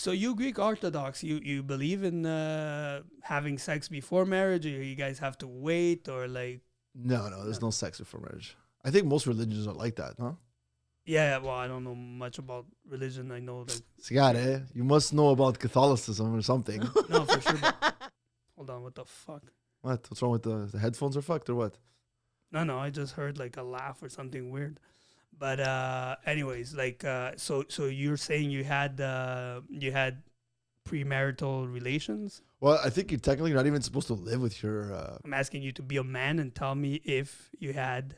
So you Greek Orthodox, you believe in having sex before marriage, or you guys have to wait, or like? No, there's no sex before marriage. I think most religions are like that, huh? Yeah, well, I don't know much about religion. I know like Sigare, you must know about Catholicism or something. no, for sure. Hold on, what the fuck? What? What's wrong with the headphones are fucked or what? No, I just heard like a laugh or something weird. But anyways, like so you're saying you had premarital relations? Well, I think you're technically not even supposed to live with your. I'm asking you to be a man and tell me if you had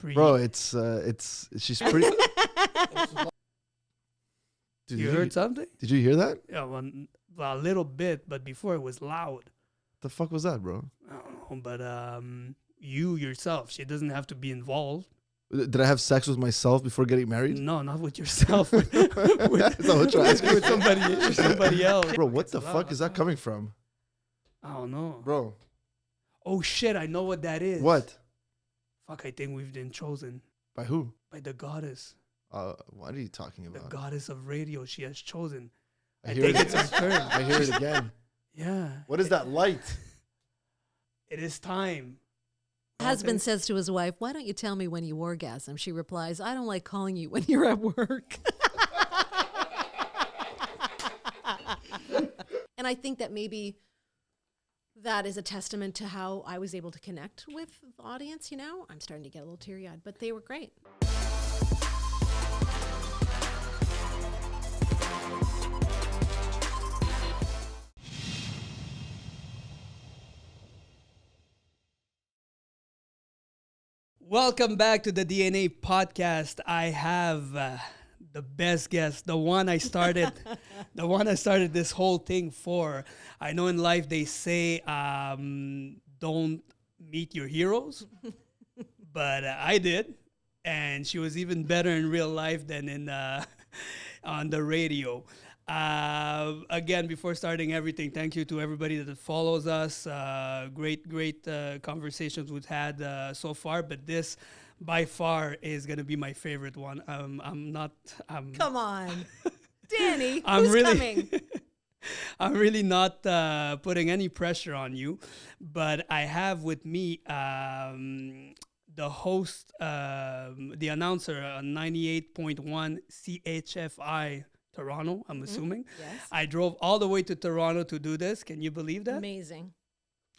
Bro, she's pretty. Dude, you heard something? Did you hear that? Yeah, well, a little bit, but before it was loud. The fuck was that, bro? I don't know, but you yourself, she doesn't have to be involved. Did I have sex with myself before getting married? No, not with yourself. Is that what you're asking? with somebody else. Bro, what the fuck is that coming from? I don't know. Bro. Oh shit, I know what that is. What? Fuck, I think we've been chosen. By who? By the goddess. What are you talking about? The goddess of radio, she has chosen. I think it's our turn. I hear it again. Yeah. What is that light? It is time. Husband says to his wife, "Why don't you tell me when you orgasm?" She replies, "I don't like calling you when you're at work." And I think that maybe that is a testament to how I was able to connect with the audience, you know? I'm starting to get a little teary-eyed, but they were great. Welcome back to the DNA podcast. I have the best guest, the one I started, this whole thing for. I know in life they say don't meet your heroes, but I did, and she was even better in real life than in on the radio. Again, before starting everything, thank you to everybody that follows us. Great conversations we've had so far, but this by far is going to be my favorite one. Come on, Danny, coming? I'm really not putting any pressure on you, but I have with me the host, the announcer on 98.1 CHFI Toronto, I'm assuming. Yes. I drove all the way to Toronto to do this. Can you believe that? Amazing.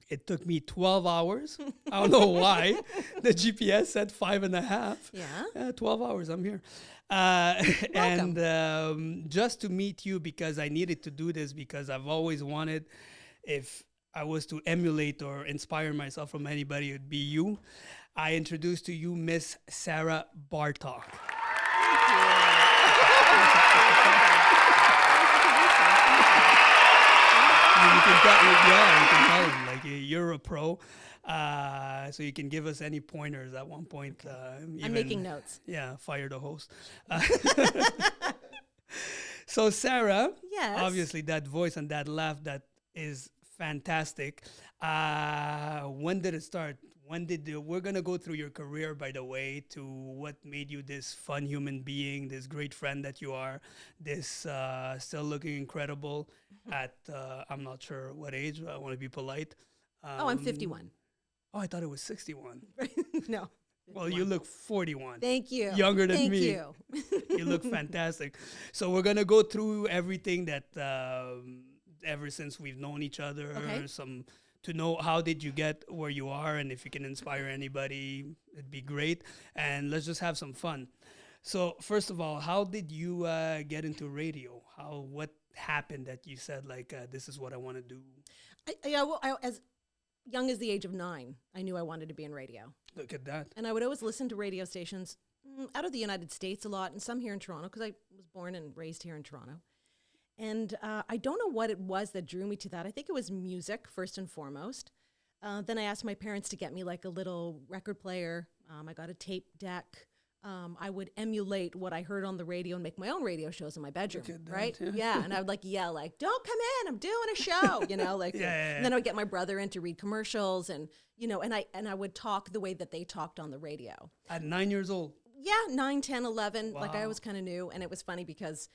It took me 12 hours. I don't know why. The GPS said 5.5. Yeah. 12 hours. I'm here. And just to meet you, because I needed to do this, because I've always wanted, if I was to emulate or inspire myself from anybody, it would be you. I introduce to you Miss Sarah Bartok. You can tell him, like, you're a pro, so you can give us any pointers at one point. I'm making notes. Yeah, fire the host. So Sarah, yes, obviously that voice and that laugh, that is fantastic. When did it start? We're going to go through your career, by the way, to what made you this fun human being, this great friend that you are, this still looking incredible at, I'm not sure what age, I want to be polite. I'm 51. Oh, I thought it was 61. No. Well, you look 41. Thank you. Younger than Thank me. you. You look fantastic. So we're going to go through everything that ever since we've known each other, Okay. To know how did you get where you are, and if you can inspire anybody, it'd be great. And let's just have some fun. So first of all, how did you get into radio? What happened that you said, like, this is what I want to do? As young as the age of 9, I knew I wanted to be in radio. Look at that. And I would always listen to radio stations out of the United States a lot, and some here in Toronto, because I was born and raised here in Toronto. And I don't know what it was that drew me to that. I think it was music, first and foremost. Then I asked my parents to get me like a little record player. I got a tape deck. I would emulate what I heard on the radio and make my own radio shows in my bedroom, right? Yeah, and I would like yell like, "Don't come in, I'm doing a show," you know, like. Yeah. And then I would get my brother in to read commercials, and you know, and I would talk the way that they talked on the radio. At 9 years old. Yeah, 9, 10, 11. Wow. Like I always kind of knew, and it was funny because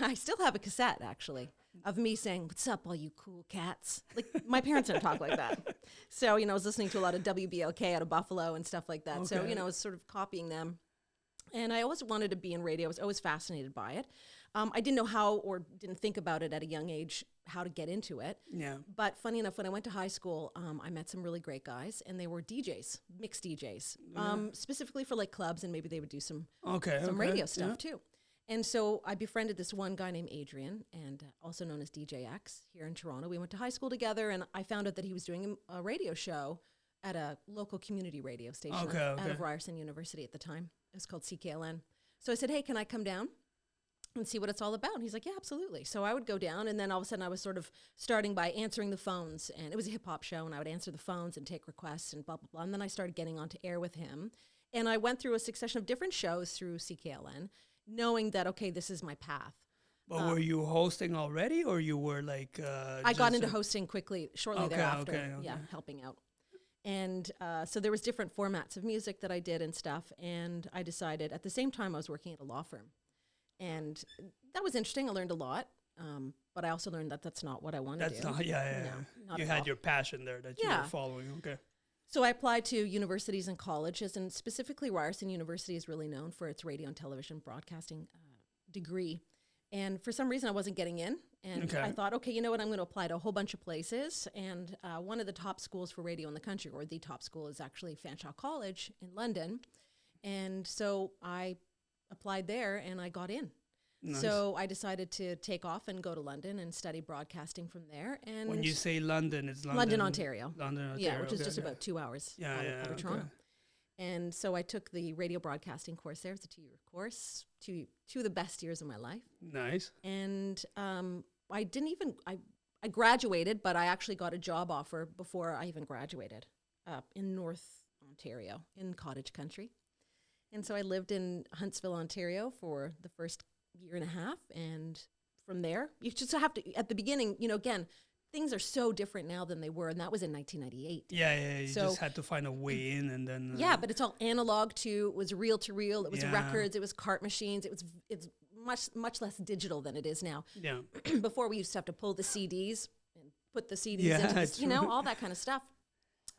I still have a cassette actually of me saying, "What's up, all you cool cats?" Like my parents didn't talk like that. So, I was listening to a lot of WBLK out of Buffalo and stuff like that. So, Okay. I was sort of copying them. And I always wanted to be in radio. I was always fascinated by it. I didn't know how or didn't think about it at a young age, how to get into it. Yeah. But funny enough, when I went to high school, I met some really great guys, and they were DJs, mixed DJs, specifically for like clubs, and maybe they would do some radio stuff too. And so I befriended this one guy named Adrian, and also known as DJ X here in Toronto. We went to high school together, and I found out that he was doing a radio show at a local community radio station out of Ryerson University at the time. It was called CKLN. So I said, "Hey, can I come down and see what it's all about?" And he's like, "Yeah, absolutely." So I would go down, and then all of a sudden I was sort of starting by answering the phones, and it was a hip-hop show, and I would answer the phones and take requests and blah, blah, blah. And then I started getting onto air with him, and I went through a succession of different shows through CKLN, knowing that, okay, this is my path. But were you hosting already, or you were like... I got into hosting quickly, shortly thereafter. Okay. Yeah, helping out. And so there was different formats of music that I did and stuff, and I decided at the same time I was working at a law firm. And that was interesting. I learned a lot, but I also learned that that's not what I wanted to do. That's not, No, not you at had all. your passion there that you Yeah. were following. Okay. So I applied to universities and colleges, and specifically Ryerson University is really known for its radio and television broadcasting degree. And for some reason, I wasn't getting in. And I thought, okay, you know what? I'm going to apply to a whole bunch of places. And one of the top schools for radio in the country, or the top school, is actually Fanshawe College in London. And so I applied there, and I got in. Nice. So I decided to take off and go to London and study broadcasting from there. And When you say London, it's London... London, Ontario. London, Ontario. Yeah, which is just about 2 hours out of Toronto. And so I took the radio broadcasting course there. It's a 2-year course, two of the best years of my life. Nice. And I didn't even, I graduated, but I actually got a job offer before I even graduated in North Ontario, in cottage country. And so I lived in Huntsville, Ontario for the first year and a half. And from there, you just have to, at the beginning, again, things are so different now than they were. And that was in 1998. Yeah. You So- just had to find a way in, and then... Yeah, but it's all analog too. It was reel to reel. It was records. It was cart machines. It's much less digital than it is now. Yeah. Before we used to have to pull the CDs and put the CDs Yeah, into this, true. all that kind of stuff.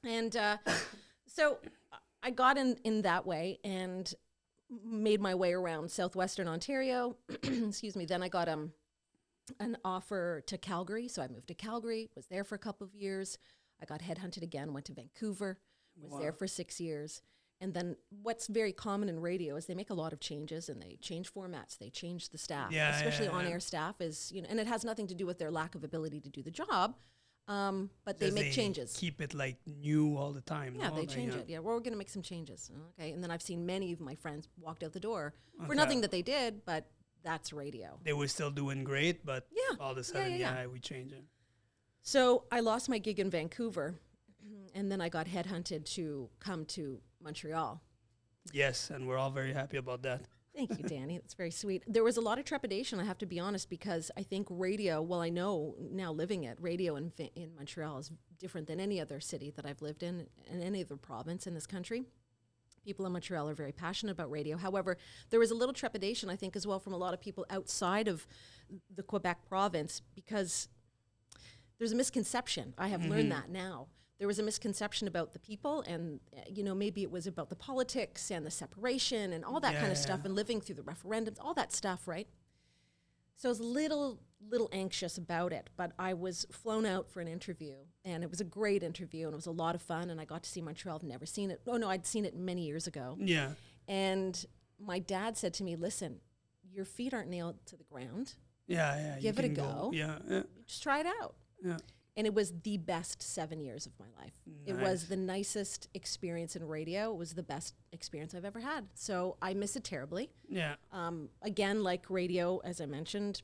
And so I got in that way and made my way around southwestern Ontario. Excuse me. Then I got an offer to Calgary. So I moved to Calgary, was there for a couple of years. I got headhunted again, went to Vancouver, was there for 6 years. And then what's very common in radio is they make a lot of changes, and they change formats, they change the staff, especially on-air staff is, and it has nothing to do with their lack of ability to do the job, but they make changes. Keep it like new all the time. Yeah, no? they Like, change it. Yeah, we're going to make some changes. Okay, and then I've seen many of my friends walked out the door for nothing that they did, but that's radio. They were still doing great, but Yeah. all of a sudden, Yeah. we change it. So I lost my gig in Vancouver, and then I got headhunted to come to Montreal. Yes, and we're all very happy about that. Thank you, Danny. That's very sweet. There was a lot of trepidation, I have to be honest, because I think radio, well, I know now living it, radio in Montreal is different than any other city that I've lived in any other province in this country. People in Montreal are very passionate about radio. However, there was a little trepidation, I think, as well from a lot of people outside of the Quebec province, because there's a misconception. I have learned that now. There was a misconception about the people, and maybe it was about the politics and the separation and all that kind of stuff, and living through the referendums, all that stuff, right? So I was a little anxious about it, but I was flown out for an interview, and it was a great interview, and it was a lot of fun, and I got to see Montreal. I've never seen it. Oh no, I'd seen it many years ago. Yeah. And my dad said to me, "Listen, your feet aren't nailed to the ground. Yeah. Give you it a can go. Yeah. Just try it out." Yeah. And it was the best 7 years of my life. It was Nice. the nicest experience in radio. It was the best experience I've ever had. So I miss it terribly. Yeah. Again, like radio, as I mentioned,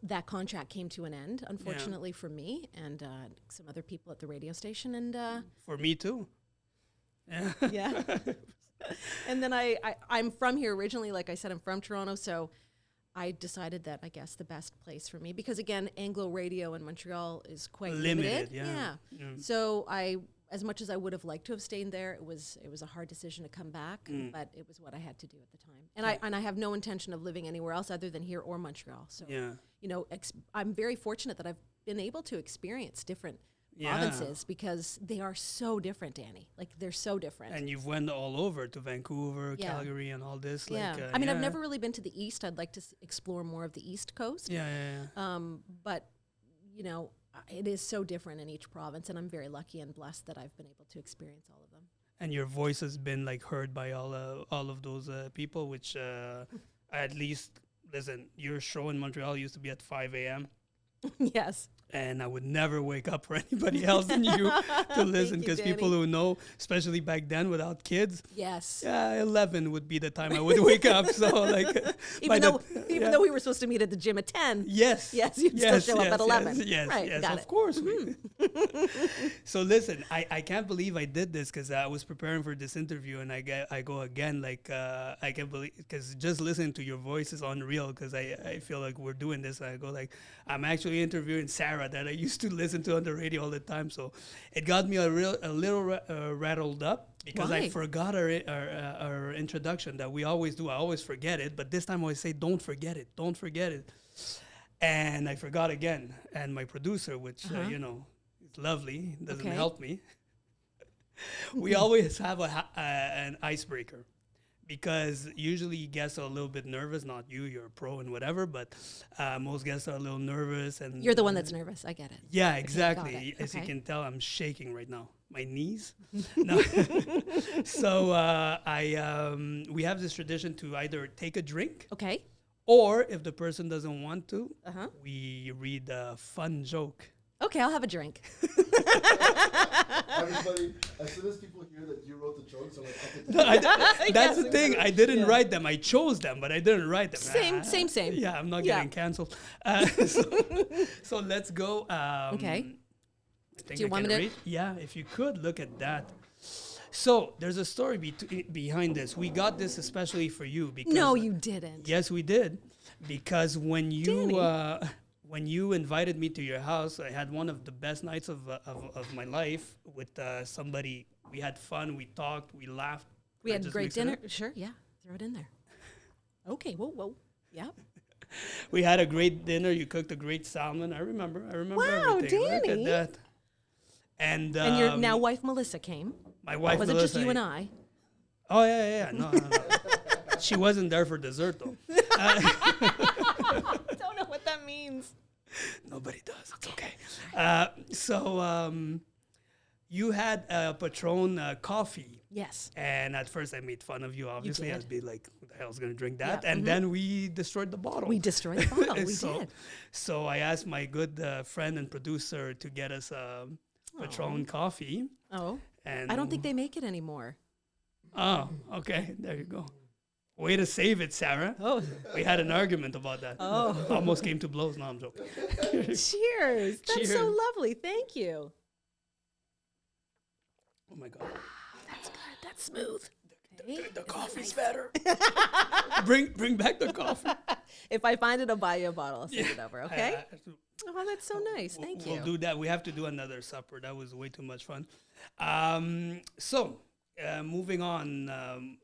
that contract came to an end, unfortunately for me and some other people at the radio station. And For me too. Yeah. yeah. And then I'm from here originally. Like I said, I'm from Toronto. So I decided that I guess the best place for me, because again, Anglo radio in Montreal is quite limited. Yeah. So I as much as I would have liked to have stayed there, it was a hard decision to come back, but it was what I had to do at the time. And I have no intention of living anywhere else other than here or Montreal. So, you know, I'm very fortunate that I've been able to experience different provinces because they are so different, Danny. Like, they're so different. And you've went all over to Vancouver, Calgary, and all this. Yeah. Like, I mean, I've never really been to the East. I'd like to explore more of the East Coast. But, you know, it is so different in each province, and I'm very lucky and blessed that I've been able to experience all of them. And your voice has been like heard by all of those people, which at least, listen, your show in Montreal used to be at 5 a.m. Yes. And I would never wake up for anybody else than you to listen, because people who know, especially back then without kids, 11 would be the time I would wake up. So like, even though we were supposed to meet at the gym at 10, you'd still show up at 11. Yes, of course. So listen, I can't believe I did this, because I was preparing for this interview, and I go again, like I can't believe, because just listening to your voice is unreal, because I feel like we're doing this. I go like, I'm actually interviewing Sarah that I used to listen to on the radio all the time. So it got me a little rattled up, because I forgot our introduction that we always do. I always forget it, but this time I always say, don't forget it. And I forgot again. And my producer, which, you know, is lovely, doesn't help me. We always have an icebreaker, because usually guests are a little bit nervous. Not you, you're a pro and whatever, but most guests are a little nervous. And you're the one that's nervous. I get it. Yeah, exactly. As you can tell, I'm shaking right now. My knees. No. So we have this tradition to either take a drink. Okay. Or if the person doesn't want to, we read a fun joke. Okay, I'll have a drink. Everybody, as soon as people hear that you wrote the jokes, I'm like, that's the thing. I didn't write them. I chose them, but I didn't write them. Same. Yeah, I'm not getting canceled. So let's go. Okay. Do you want me to read? Yeah, if you could look at that. So there's a story behind this. We got this especially for you because. No, you didn't. Yes, we did, because when you invited me to your house, I had one of the best nights of my life with somebody. We had fun, we talked, we laughed. We had great dinner. Sure, yeah. Throw it in there. Okay, whoa. Yeah. We had a great dinner. You cooked a great salmon. I remember wow, everything. Danny. Look at that. And your now wife, Melissa, came. My wife, was Melissa. Was it just you and I? Oh, yeah. No. She wasn't there for dessert, though. I don't know what that means. Nobody does. It's okay. So you had a Patron coffee. Yes. And at first I made fun of you, obviously. I'd be like, who the hell's going to drink that? Yeah. And then we destroyed the bottle. We destroyed the bottle. We did. So I asked my good friend and producer to get us Patron coffee. Oh. And I don't think they make it anymore. Oh, okay. There you go. Way to save it, Sarah. Oh. We had an argument about that. Oh. Almost came to blows. No, I'm joking. Cheers. That's so lovely. Thank you. Oh, my God. That's good. That's smooth. The coffee's better. Bring back the coffee. If I find it, I'll buy you a bottle. I'll send it over, okay? Oh, that's so nice. Thank you. We'll do that. We have to do another supper. That was way too much fun. So, moving on.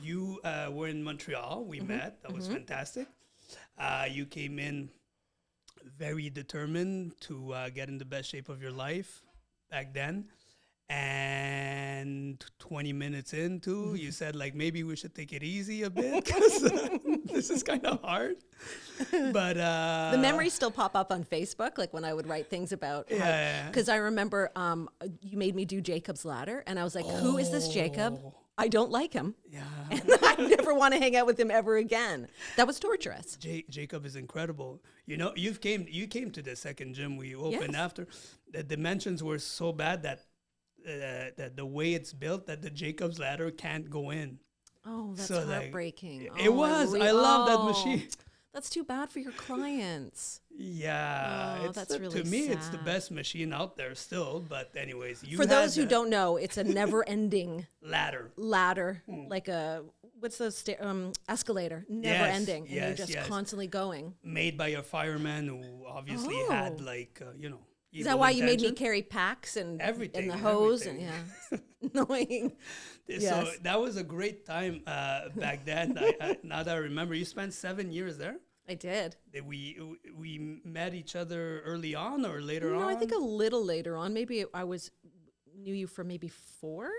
You were in Montreal. We met. That was fantastic. You came in very determined to get in the best shape of your life back then. And 20 minutes into, you said, like, maybe we should take it easy a bit because this is kind of hard. But the memories still pop up on Facebook, like when I would write things about. Because I remember you made me do Jacob's Ladder, and I was like, who is this Jacob? I don't like him. Yeah. And I never want to hang out with him ever again. That was torturous. Jacob is incredible. You know, you came to the second gym we opened after. The dimensions were so bad that the way it's built, that the Jacob's Ladder can't go in. Oh, that's heartbreaking. Like, it was. I love that machine. That's too bad for your clients. Yeah. That's really to me, sad. it's the best machine out there still. But anyways, for those who don't know, it's a never-ending ladder, like a what's those escalator, never-ending, and you're just constantly going. Made by a fireman who obviously had like Is that why you made me carry packs and Everything, and the hose everything. and annoying? So Yes. that was a great time back then. Now that I remember, you spent 7 years there. I did. Did we met each other early on or later No, on? I think a little later on. Maybe I knew you for maybe 4.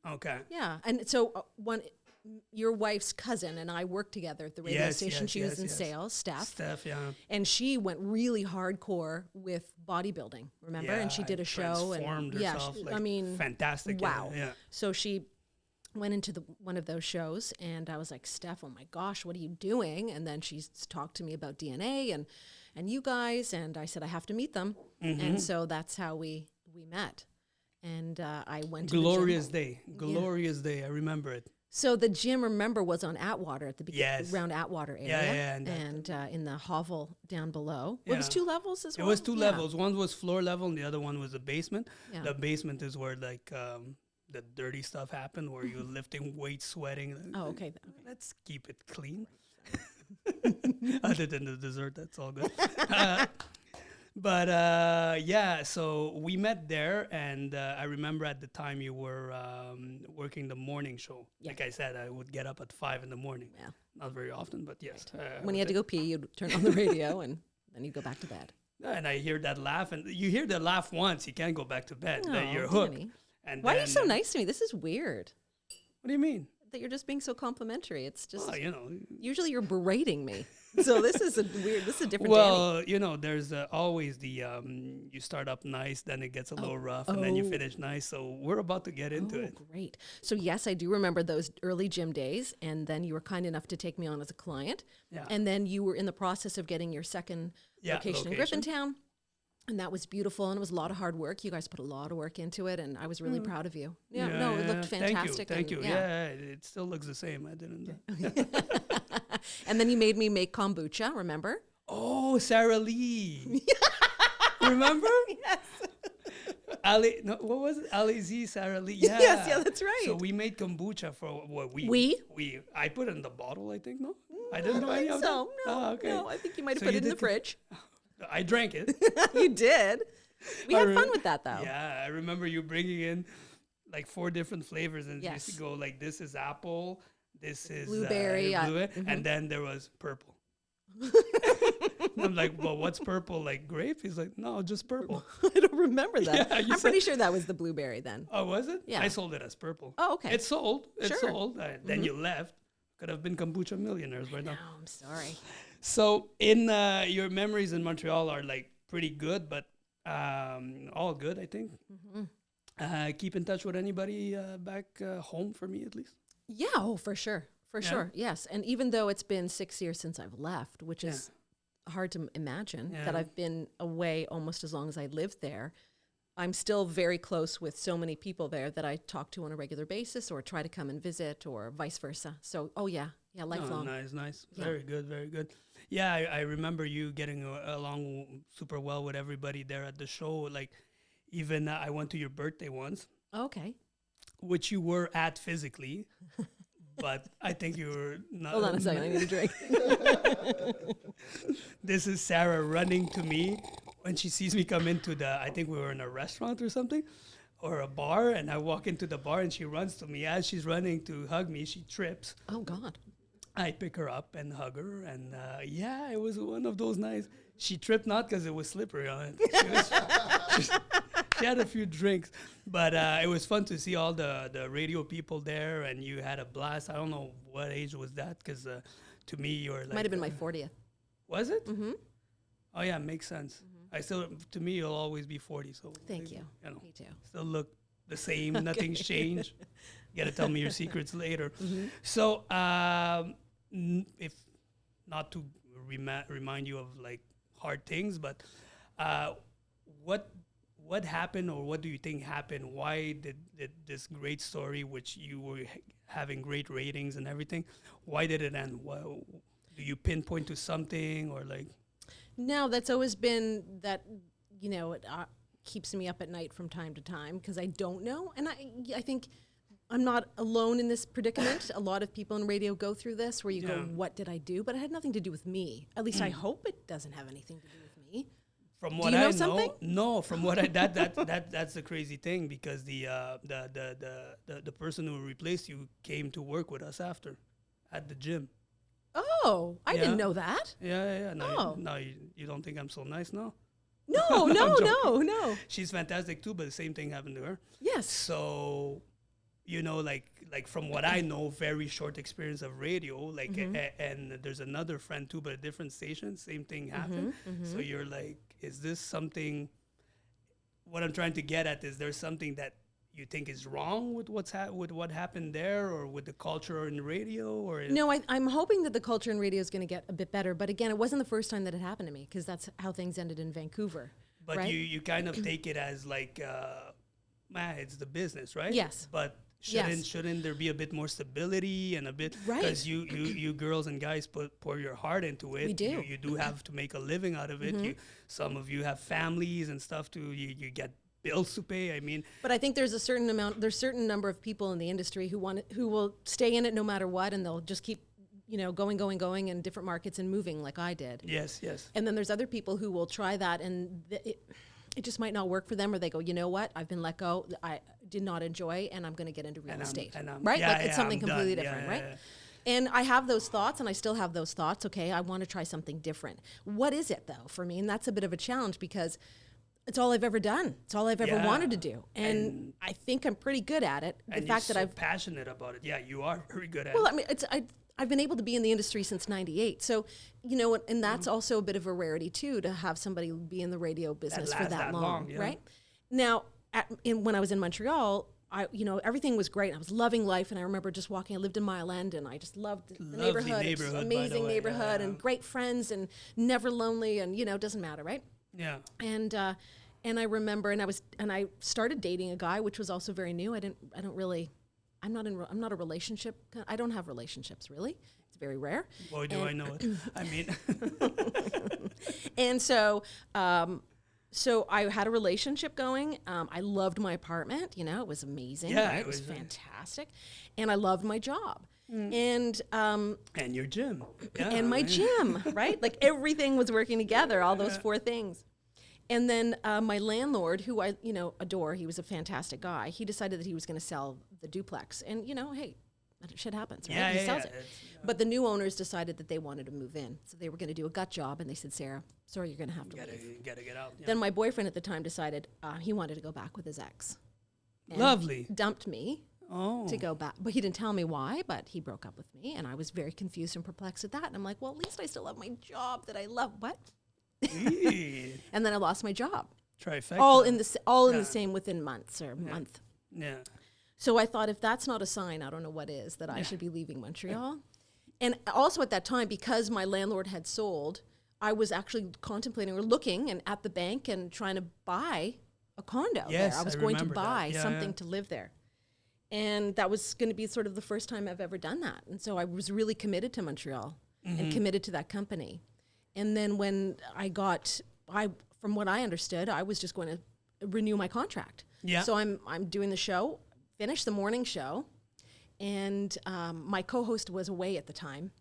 Okay. Yeah, and so your wife's cousin and I worked together at the radio Yes, station. yes, She was yes, in yes. sales, Steph. Steph, yeah. And she went really hardcore with bodybuilding, remember? And she Yeah, did a show. transformed And herself, I like, mean, fantastic. wow. Yeah. So she went into one of those shows, and I was like, Steph, oh my gosh, what are you doing? And then she talked to me about DNA and you guys, and I said, I have to meet them. Mm-hmm. And so that's how we met. And I went to Glorious the gym. day. Glorious day. I remember it. So the gym, remember, was on Atwater at the beginning, Yes. around Atwater area. Yeah, and in the hovel down below. It was Yeah. 2 levels as well? It was 2 Yeah. levels. One was floor level and the other one was a basement. Yeah. The basement is where like the dirty stuff happened, where you're lifting weights, sweating. Oh, okay. Let's keep it clean. Other than the dessert, that's all good. But yeah, so we met there, and I remember at the time you were working the morning show. Yeah. Like I said, I would get up at 5 in the morning. Yeah. Not very often, but yes. When you had to go pee, you'd turn on the radio and then you'd go back to bed. And I hear that laugh, and you hear the laugh once, you can't go back to bed. Then Oh, you're hooked. Danny. And Why are you then, so nice to me? This is weird What do you mean? that you're just being so complimentary. It's just, Well, you know. usually you're berating me. So this is a different Danny. Well, you know, there's always the you start up nice, then it gets a little rough, and then you Oh. finish nice. So we're about to get into it. Great. So yes, I do remember those early gym days, and then you were kind enough to take me on as a client. Yeah. And then you were in the process of getting your second location in Griffintown, and that was beautiful, and it was a lot of hard work. You guys put a lot of work into it, and I was really proud of you. Yeah, no, it looked fantastic. Thank you. and Yeah, it still looks the same. I didn't. And then you made me make kombucha, remember? Oh, Sarah Lee. Remember? Yes. Ali, no, what was it? Ali Z, Sarah Lee. Yeah. Yes, yeah, that's right. So we made kombucha for what We? I put it in the bottle, I think. No, I didn't do any of So, that. no, Oh, okay. no, I think you might have So put you it in the did fridge. I drank it. You did. We had fun with that, though. Yeah, I remember you bringing in like 4 different flavors, and you used Yes. to go like, this is apple, this is Blueberry, and then there was purple. I'm like, well, what's purple? Like grape? He's like, no, just purple. I don't remember that. Yeah, you I'm pretty sure that was the blueberry then. Oh, was it? Yeah. I sold it as purple. Oh, okay. It's sold. It's Sure. sold. Then you left. Could have been kombucha millionaires right now. Oh, I'm sorry. So in your memories in Montreal are like pretty good, but all good, I think. Keep in touch with anybody back home, for me at least. Yeah, oh, for sure. For sure. Yes. And even though it's been 6 years since I've left, which is hard to imagine that I've been away almost as long as I lived there, I'm still very close with so many people there that I talk to on a regular basis or try to come and visit or vice versa. So, lifelong. Oh, nice. Yeah. Very good, very good. Yeah, I remember you getting along super well with everybody there at the show. Like, even I went to your birthday once, Okay. which you were at physically, but I think you were not. Hold on a second. I need a drink. This is Sarah running to me when she sees me come into I think we were in a restaurant or something, or a bar, and I walk into the bar and she runs to me. As she's running to hug me, she trips. Oh, God. I pick her up and hug her, and it was one of those nights. She tripped not because it was slippery on it. She had a few drinks, but it was fun to see all the radio people there, and you had a blast. I don't know what age was that, because to me you were like Might have been my 40th. Was it? Mm-hmm. Oh yeah, makes sense. I still, to me, you'll always be 40. So Thank you. You know, Me too. still look the same. Nothing's changed. You gotta tell me your secrets later. So, if not to remind you of like hard things, but what happened, or what do you think happened? Why did this great story, which you were having great ratings and everything, why did it end? Do you pinpoint to something, or like? No, that's always been that, it keeps me up at night from time to time because I don't know. And I think I'm not alone in this predicament. A lot of people in radio go through this where you go, what did I do? But it had nothing to do with me. At least I hope it doesn't have anything to do with me. From Do what you know I something? no. From what I that's the crazy thing, because the person who replaced you came to work with us after, at the gym. Oh, I Yeah. didn't know that. Yeah. Oh. Now you don't think I'm so nice now? No, I'm no, joking. no. She's fantastic too, but the same thing happened to her. Yes. So, like from what I know, very short experience of radio, like, and there's another friend too, but a different station, same thing happened. So you're like, is this something? What I'm trying to get at is, there something that you think is wrong with with what happened there, or with the culture in radio, or No, I'm hoping that the culture in radio is going to get a bit better. But again, it wasn't the first time that it happened to me, because that's how things ended in Vancouver. But right? you kind of take it as like, it's the business, right? Yes. But Yes. shouldn't there be a bit more stability and a bit, Right. because you girls and guys pour your heart into it. We do. You do have to make a living out of it. Some of you have families and stuff too. You get bills to pay. I mean, But I think there's a certain number of people in the industry who will stay in it no matter what, and they'll just keep, going in different markets and moving like I did. yes. And then there's other people who will try that, and it just might not work for them, or they go, you know what, I've been let go, I did not enjoy, and I'm going to get into real estate, right? yeah, Like it's something I'm completely done. different, Yeah, right? yeah. And I have those thoughts, and I still have those thoughts. Okay, I want to try something different. What is it though for me? And that's a bit of a challenge, because it's all I've ever done. It's all I've ever Yeah. wanted to do, and I think I'm pretty good at it. The And fact you're that so I've passionate about it. Yeah, you are very good at well, it. I mean, I've been able to be in the industry since '98, so and that's also a bit of a rarity too, to have somebody be in the radio business for lasts that that long, long, yeah. right? Now, when I was in Montreal, everything was great. I was loving life, and I remember just walking. I lived in Mile End, and I just loved the Lovely neighborhood. It was neighborhood, by the amazing way, neighborhood, yeah. and great friends, and never lonely, and it doesn't matter, right? Yeah. And I remember, and I started dating a guy, which was also very new. I'm not a relationship. I don't have relationships really. It's very rare. Boy, do I know it. I mean, And so I had a relationship going. I loved my apartment. It was amazing. Yeah, right? it It was was, fantastic, and I loved my job. And and your gym. Yeah, and my gym, right? Like everything was working together, all those four things. And then my landlord, who I adore, he was a fantastic guy. He decided that he was going to sell the duplex, and hey, that shit happens, right? Yeah, He yeah, sells yeah. it. But the new owners decided that they wanted to move in, so they were going to do a gut job, and they said, "Sarah, sorry, you're going to have to leave." You gotta get out. Yeah. Then my boyfriend at the time decided he wanted to go back with his ex. And Lovely. dumped me Oh. to go back, but he didn't tell me why. But he broke up with me, and I was very confused and perplexed at that. And I'm like, well, at least I still have my job that I love. What? Eee. And then I lost my job. Trifecta. All in the Yeah. same within months or month. Yeah. So I thought, if that's not a sign, I don't know what is, that I should be leaving Montreal. And also at that time, because my landlord had sold, I was actually contemplating or looking and at the bank and trying to buy a condo Yes, there. I was I going to remember that. buy Yeah, something yeah. to live there. And that was going to be sort of the first time I've ever done that. And so I was really committed to Montreal and committed to that company. And then when from what I understood, I was just going to renew my contract. Yeah. So I'm doing the show, finished the morning show, and my co-host was away at the time,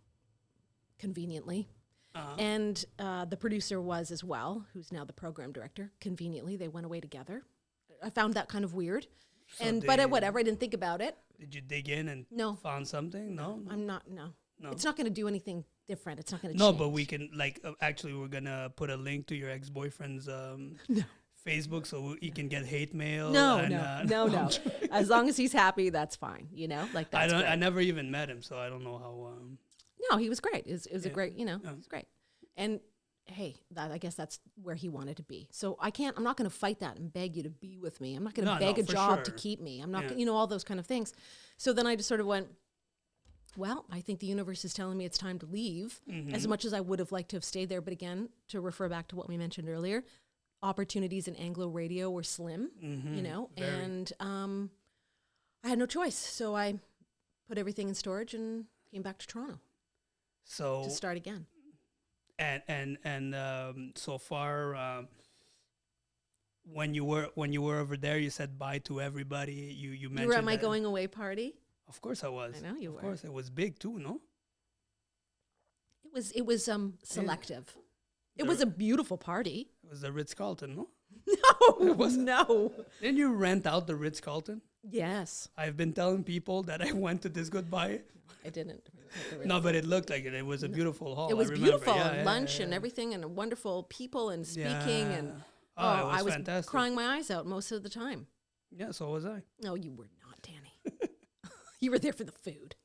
conveniently. And the producer was as well, who's now the program director. Conveniently, they went away together. I found that kind of weird. So But whatever, I didn't think about it. Did you dig in and No. found something? No. I'm not, no. No. It's not going to do anything different. It's not going to No, change. but we can actually we're gonna put a link to your ex-boyfriend's Facebook so he can get hate mail. No, and, no. As long as he's happy, that's fine. Like that's I great. never even met him, so I don't know how. No, he was great. It was a great, it Yeah. was great. And hey, I guess that's where he wanted to be. So I'm not going to fight that and beg you to be with me. I'm not going to No, beg no, a for job to sure. keep me. I'm not, Yeah. gonna, all those kind of things. So then I just sort of went, well, I think the universe is telling me it's time to leave, Mm-hmm. as much as I would have liked to have stayed there. But again, to refer back to what we mentioned earlier, opportunities in Anglo radio were slim, Very. and I had no choice. So I put everything in storage and came back to Toronto So to start again. and so far, when you were over there, you said bye to everybody. You You mentioned were at my that- going away party. Of course, I was. I know you Of were. course, it was big too. No. It was selective. It was a beautiful party. It was the Ritz-Carlton, no? No, no. Didn't you rent out the Ritz-Carlton? Yes, I've been telling people that I went to this goodbye. I didn't. No, but it looked like it. It was a beautiful hall. It was I remember. beautiful, Yeah, and yeah, lunch yeah, and yeah. everything, and wonderful people and speaking, Yeah. and Oh, it was I was fantastic. crying my eyes out most of the time. Yeah, so was I. No, you were not, Danny. You were there for the food.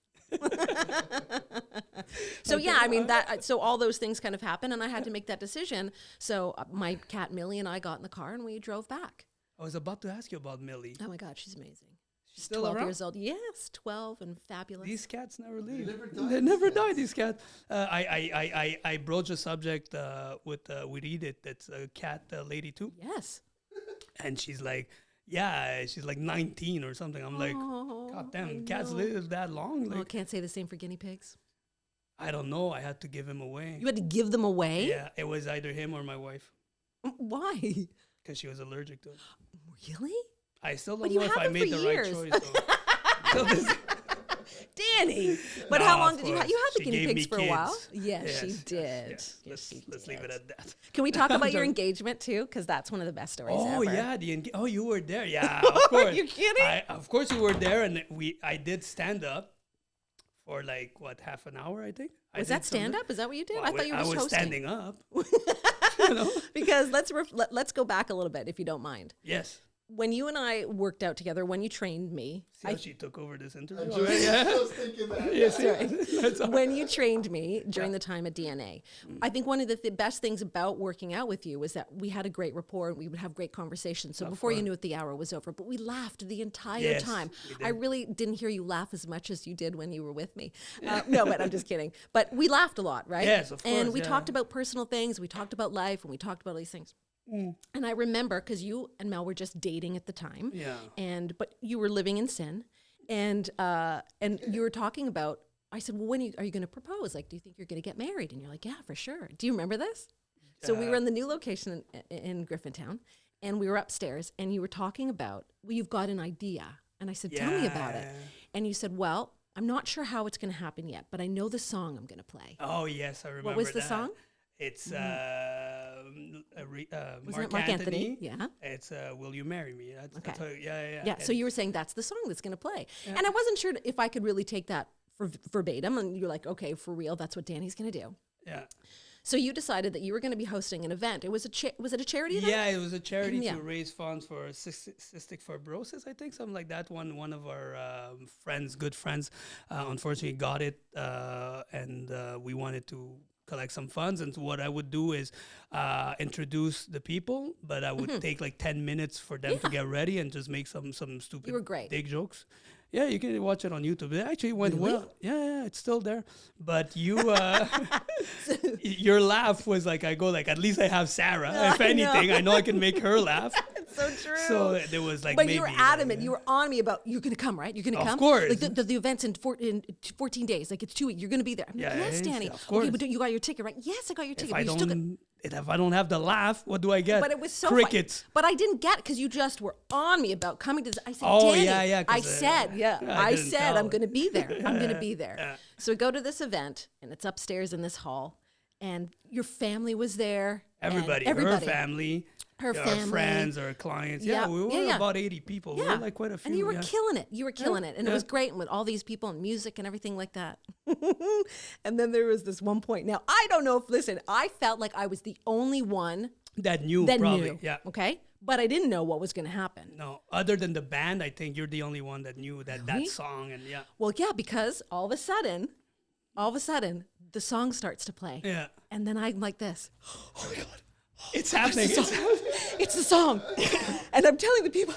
So yeah, I mean that. So all those things kind of happened, and I had to make that decision. So my cat Millie and I got in the car and we drove back. I was about to ask you about Millie. Oh my God, she's amazing. She's Still 12 around? years old. Yes, 12 and fabulous. These cats never leave. never die, They these never cats. die. These cats. I broached a subject with Edith. That's a cat lady too, Yes. and she's like, yeah, she's like 19 or something. I'm like, Oh, God I damn, cats know. live that long? Oh, Like, can't say the same for guinea pigs. I don't know. I had to give him away. You had to give them away? Yeah, it was either him or my wife Why? because she was allergic to it. Really? I still But don't you know if had I them made for the right years. choice though. Till this- Danny. But No, how long of did you have? course. You had the She guinea gave pigs me for a while? kids. Yes, she did. Yes. Yes, she Let's leave it did. at that. Can we talk about your Joking. engagement too? Because that's one of the best stories Oh ever. yeah, oh you were there. Yeah, of course. Are you kidding? Of course you were there, and I did stand up for like what, half an hour, I think. Was that stand up? Is that what you did? Well, I thought you were I just was hosting. standing up. You know? Because let's go back a little bit, if you don't mind. Yes. When you and I worked out together, when you trained me, See how she took over this interview? I already? just, Yeah. I was thinking that. Yes, that's all. when you trained me during the time at DNA, I think one of the best things about working out with you was that we had a great rapport and we would have great conversations. So before you knew it, the hour was over. But we laughed the entire Yes, time. we did. I really didn't hear you laugh as much as you did when you were with me. No, but I'm just kidding. But we laughed a lot, right? Yes, of And course, we yeah. talked about personal things. We talked about life, and we talked about all these things. And I remember because you and Mel were just dating at the time. Yeah. But you were living in sin, and you were talking about. I said, "Well, when are you going to propose? Like, do you think you're going to get married?" And you're like, "Yeah, for sure." Do you remember this? So we were in the new location in Griffintown, and we were upstairs, and you were talking about, well, you've got an idea, and I said, "Tell me about it." Yeah. And you said, "Well, I'm not sure how it's going to happen yet, but I know the song I'm going to play." Oh yes, I remember. What was the that. song? It's Was Mark it Mark Anthony? Anthony. Yeah. It's Will You Marry Me? That's Okay. yeah. Yeah, so you were saying that's the song that's going to play. And I wasn't sure if I could really take that verbatim. And you're like, okay, for real, that's what Danny's going to do. Yeah. So you decided that you were going to be hosting an event. It was was it a charity event? Yeah, it was a charity Yeah. to raise funds for cystic fibrosis, I think, something like that. One of our good friends, unfortunately got it, and we wanted to collect some funds. And so what I would do is introduce the people, but I would take like 10 minutes for them to get ready and just make some stupid You were great. dick jokes. Yeah, you can watch it on YouTube. It actually went well. Yeah, it's still there. But you, your laugh was like, I go like, at least I have Sarah. If I know. anything, I know I can make her laugh. It's so true. So there was like, But maybe, you were adamant. You were on me about, you're going to come, right? You're going to Of come? course. Like the event's in 14 days. Like it's 2 weeks. You're going to be there. I'm like, Yeah, yes, yes, Danny. of course. Okay, but you got your ticket, right? Yes, I got your ticket. if I but you still got- don't have the laugh, what do I get? But it was so fun. crickets. But I didn't get it because you just were on me about coming to this. I said, Oh, Danny, yeah, 'cause, I said, I I didn't said tell. I'm going to be there. I'm going to be there. Yeah. So we go to this event, and it's upstairs in this hall, and your family was there. and Everybody, her family, Her our family. friends, our clients. Yeah, Yeah, we were yeah, yeah. about 80 people. We were like quite a few. And you were yeah. killing it. You were killing it. And it was great. And with all these people and music and everything like that. And then there was this one point. Now, I don't know if, listen, I felt like I was the only one that knew, that probably. knew. Yeah. Okay. But I didn't know what was going to happen. No, other than the band, I think you're the only one that knew Really? that song. And yeah. Well, yeah, because all of a sudden, the song starts to play. Yeah. And then I'm like this. Oh my God. It's happening. It's the song. And I'm telling the people,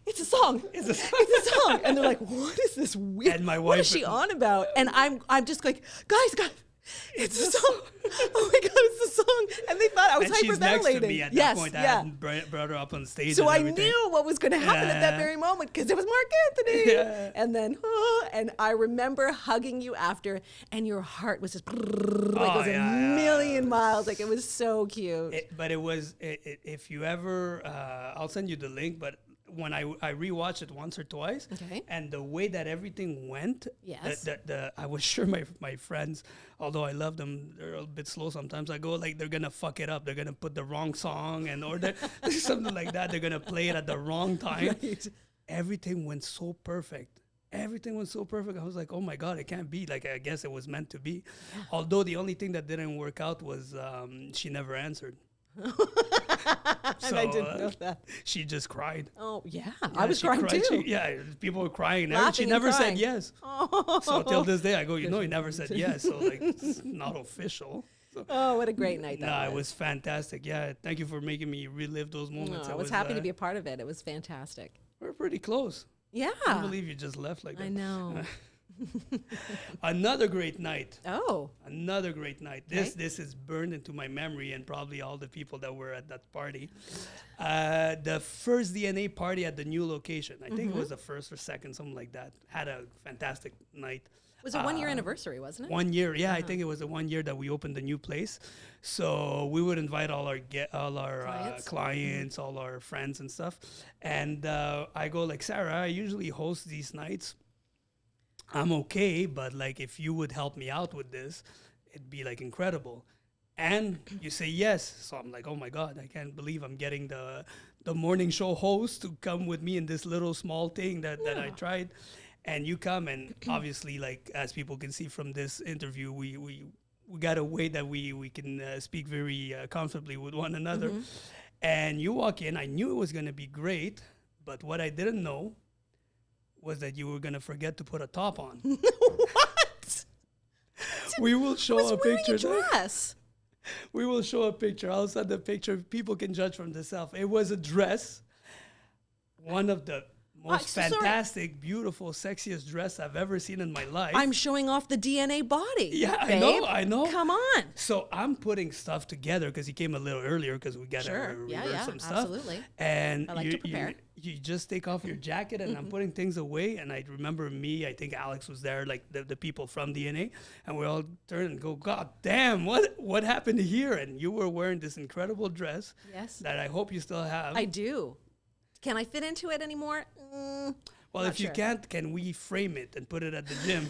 it's a song. It's a song. It's a song. And they're like, what is this weird? And my what is wife- she on about? And I'm just like, guys, it's the song. Oh my God, it's the song. And they thought I was And she's next to hyperventilating. me at Yes, that point. I yeah. hadn't brought her up on stage. So and I everything. knew what was going to happen at that Yeah. very moment because it was Mark Anthony. Yeah. And then, and I remember hugging you after, and your heart was just like it was a million miles. Like it was so cute. But it was, if you ever, I'll send you the link, but when I rewatched it once or twice, Okay. and the way that everything went, Yes. I was sure my friends, although I love them, they're a bit slow sometimes. I go like they're gonna fuck it up. They're gonna put the wrong song and or something like that. They're gonna play it at the wrong time. Right. Everything went so perfect. Everything was so perfect. I was like, oh my God, it can't be. Like, I guess it was meant to be. Although the only thing that didn't work out was she never answered. And I didn't know that. She just cried. Oh, yeah. Yeah, I was she crying cried. too. People were crying. And Laughing she and never said crying. yes. Oh. So till this day, I go, you never said yes. So, like, it's not official. So, Oh, what a great night that nah, was. it was fantastic. Yeah, thank you for making me relive those moments. No, I was happy to be a part of it. It was fantastic. We're pretty close. Yeah. I can't believe you just left like that. I know. Another great night. Oh, Another great night. Okay. This is burned into my memory and probably all the people that were at that party. The first DNA party at the new location. I think it was the first or second, something like that. Had a fantastic night. it was a 1 year anniversary, wasn't it? 1 year, yeah. I think it was the 1 year that we opened the new place. So we would invite all our clients, all our friends and stuff. And I go like, Sarah, I usually host these nights. I'm okay, but like if you would help me out with this, it'd be like incredible. And you say yes. So I'm like, oh my God, I can't believe I'm getting the morning show host to come with me in this little small thing that I tried. And you come, and obviously, like as people can see from this interview, we got a way that we can speak very comfortably with one another. And you walk in, I knew it was going to be great, but what I didn't know was that you were going to forget to put a top on. What? We will I show was a wearing picture. a dress. We will show a picture. I'll send the picture. People can judge from themselves. It was a dress. One of the most so sorry. fantastic, beautiful, sexiest dress I've ever seen in my life. I'm showing off the DNA body. Yeah, babe. I know. Come on. So I'm putting stuff together because he came a little earlier because we got to Sure. reverse Yeah, some stuff. absolutely. And I like to prepare. You just take off your jacket and I'm putting things away. And I remember I think Alex was there, like the people from DNA. And we all turn and go, God damn, what happened here? And you were wearing this incredible dress Yes. that I hope you still have. I do. Can I fit into it anymore? Well, Not if you sure. can't, can we frame it and put it at the gym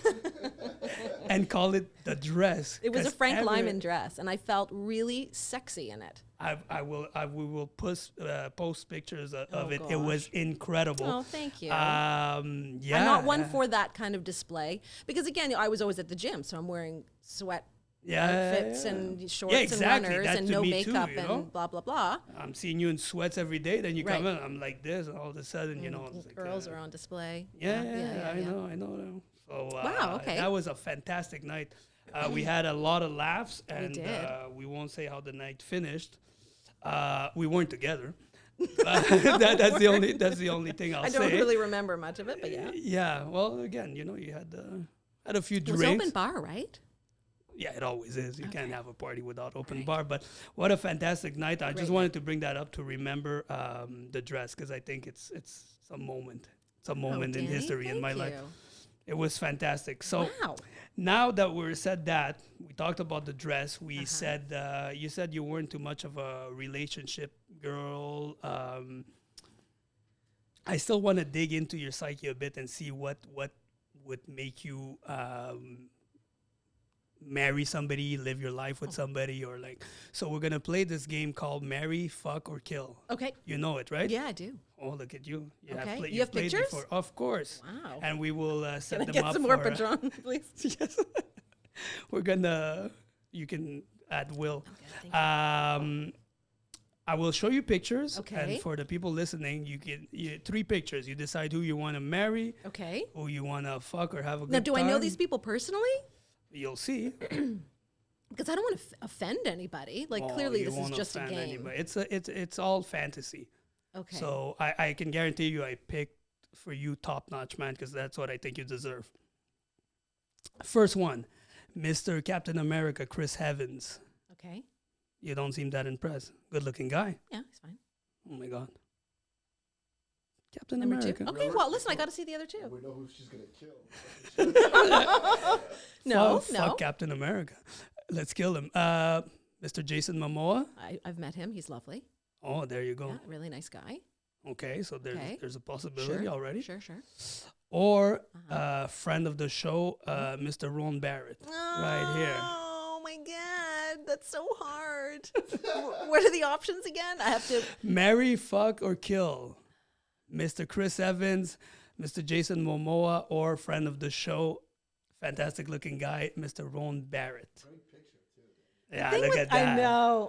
and call it the dress? It was a 'Cause Frank Lyman dress, and I felt really sexy in it. We will post pictures of Oh, it. It was gosh. incredible. Oh, thank you. Yeah. I'm not one for that kind of display because, again, I was always at the gym, so I'm wearing sweat outfits and shorts exactly. and runners That and to no me makeup too, you and know? blah, blah, blah. I'm seeing you in sweats every day. Then you come Right. in, I'm like this, and all of a sudden, you know, it's like, Girls are on display. Yeah, I know. So Wow, okay. that was a fantastic night. We had a lot of laughs, and did. We won't say how the night finished. We weren't together. That's the only thing I'll I say. don't really remember much of it, but yeah. Yeah. Well, again, you know, you had a few It was drinks. open bar, right? Yeah, it always is. You can't have a party without open bar. But what a fantastic night! I just wanted to bring that up to remember the dress because I think it's some moment. It's a moment in Danny, history in my thank life. you. It was fantastic. So Wow. now that we said that, we talked about the dress. We Uh-huh. said you said you weren't too much of a relationship girl. I still want to dig into your psyche a bit and see what would make you marry somebody, live your life with somebody, or like. So we're gonna play this game called Marry, Fuck, or Kill. Okay. You know it, right? Yeah, I do. Oh, look at you. You Okay. have You have played pictures? before. Of course. Wow. And we will set Can I them get up some more for, Patron, please? yes. We're gonna. You can add will. Okay, thank you. I will show you pictures. Okay. And for the people listening, you get 3 pictures. You decide who you want to marry, Okay. who you want to fuck or have a good Now, do time. I know these people personally? You'll see. Because I don't want to offend anybody. Like, Well, clearly, you this is won't just a offend game. anybody. It's all fantasy. Okay. So I can guarantee you I picked for you top-notch, man, because that's what I think you deserve. First one, Mr. Captain America, Chris Evans. Okay. You don't seem that impressed. Good-looking guy. Yeah, it's fine. Oh, my God. Captain Number America. 2. Okay, well, listen, I got to see the other 2. We know who she's gonna kill. No, Fuck Captain America. Let's kill him. Mr. Jason Momoa. I've met him. He's lovely. Oh, there you go. Yeah, really nice guy. Okay, so Okay. there's a possibility Sure. already. Sure. Or friend of the show, Mr. Ron Barrett, right here. Oh my God, that's so hard. What are the options again? I have to. Marry, fuck, or kill Mr. Chris Evans, Mr. Jason Momoa, or friend of the show, fantastic looking guy, Mr. Ron Barrett. Yeah, look at that.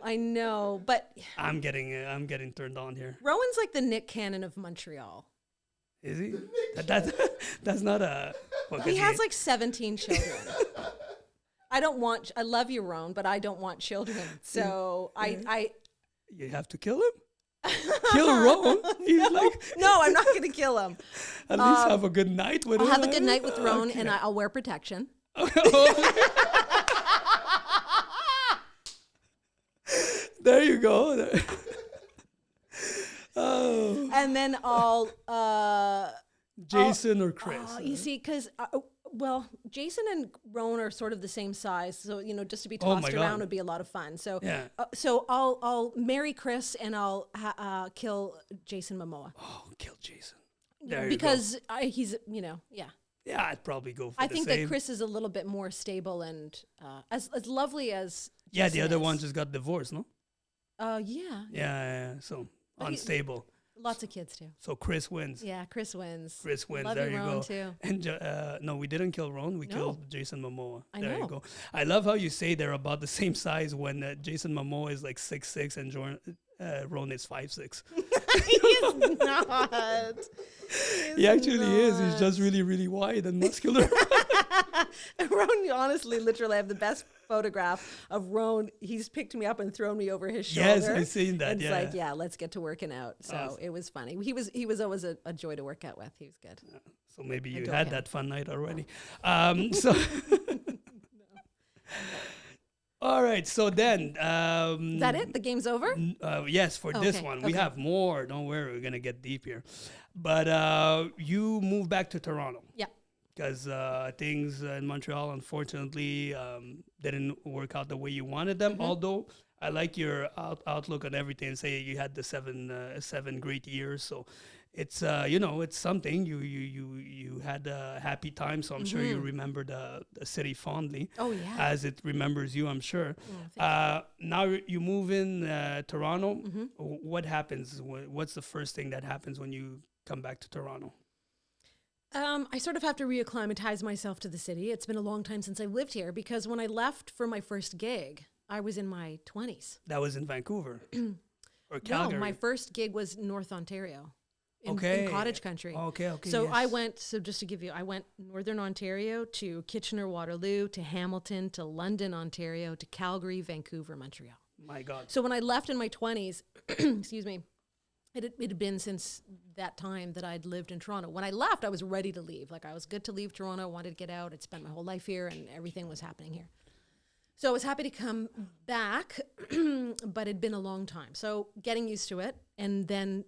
I know, but I'm getting turned on here. Rowan's like the Nick Cannon of Montreal. Is he? That's not a. He has like 17 children. I love you, Rowan, but I don't want children. So I You have to kill him. Kill Rowan. He's like. No, I'm not going to kill him. At least have a good night with him. I'll have a good night with Rowan, and I'll wear protection. There you go. Oh. And then I'll Jason or Chris. you see, because Jason and Rowan are sort of the same size, so just to be Oh my tossed God. around would be a lot of fun. So Yeah. so I'll marry Chris and I'll kill Jason Momoa Oh, kill Jason. There because he's yeah. you go. Yeah, I'd probably go for I the think same. that Chris is a little bit more stable and as lovely as Yeah, Jason the other is. one just got divorced, no? Yeah, Yeah. So But he- unstable. lots of kids too. So Chris wins. Yeah, Chris wins. Chris wins. Love there you, you Rowan, go. too. And no, we didn't kill Ron. We No. killed Jason Momoa. I there you know. go. I love how you say they're about the same size when Jason Momoa is like 6'6" and Ron is 5'6". He's not. He actually is. He's just really, really wide and muscular. Roan, honestly, literally, I have the best photograph of Roan. He's picked me up and thrown me over his shoulder. Yes, I've seen that, And it's yeah. like, yeah, let's get to working out. So Awesome. it was funny. He was always a joy to work out with. He was good. So maybe you Adore had him. that fun night already. So. All right. So then. Is that it? The game's over? Yes, for this Okay, one. We okay. have more. Don't worry. We're going to get deep here. But you moved back to Toronto. Yeah. Because things in Montreal, unfortunately, didn't work out the way you wanted them. Although I like your outlook on everything. Say you had the seven great years. So it's it's something. You had a happy time. So I'm sure you remember the city fondly. Oh, yeah. As it remembers you, I'm sure. thank Now you move in Toronto. What happens? What's the first thing that happens when you come back to Toronto? I sort of have to reacclimatize myself to the city. It's been a long time since I lived here because when I left for my first gig, I was in my 20s. That was in Vancouver or No, Calgary. my first gig was North Ontario in Okay. cottage country. Okay. So I yes. went, just to give you, I went Northern Ontario to Kitchener-Waterloo, to Hamilton, to London, Ontario, to Calgary, Vancouver, Montreal. My God. So when I left in my 20s, excuse me, it had been since that time that I'd lived in Toronto. When I left, I was ready to leave. Like I was good to leave Toronto, wanted to get out. I'd spent my whole life here and everything was happening here. So I was happy to come back, but it'd been a long time. So getting used to it and then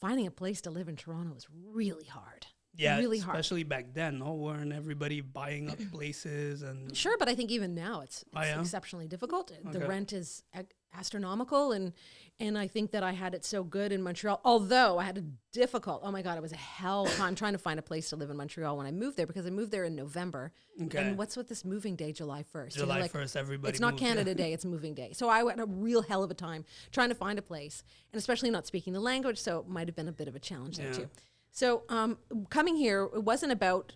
finding a place to live in Toronto was really hard. Yeah, really hard. especially back then, no, weren't everybody buying up places and Sure, but I think even now it's yeah? exceptionally difficult. The Okay. rent is astronomical, and I think that I had it so good in Montreal. Although I had a difficult, oh my God, it was a hell time trying to find a place to live in Montreal when I moved there because I moved there in November. Okay. And what's with this moving day, July 1st? July 1st, everybody It's not moved, yeah. Canada Day, it's moving day. So I had a real hell of a time trying to find a place, and especially not speaking the language, so it might have been a bit of a challenge there Yeah. too. So coming here, it wasn't about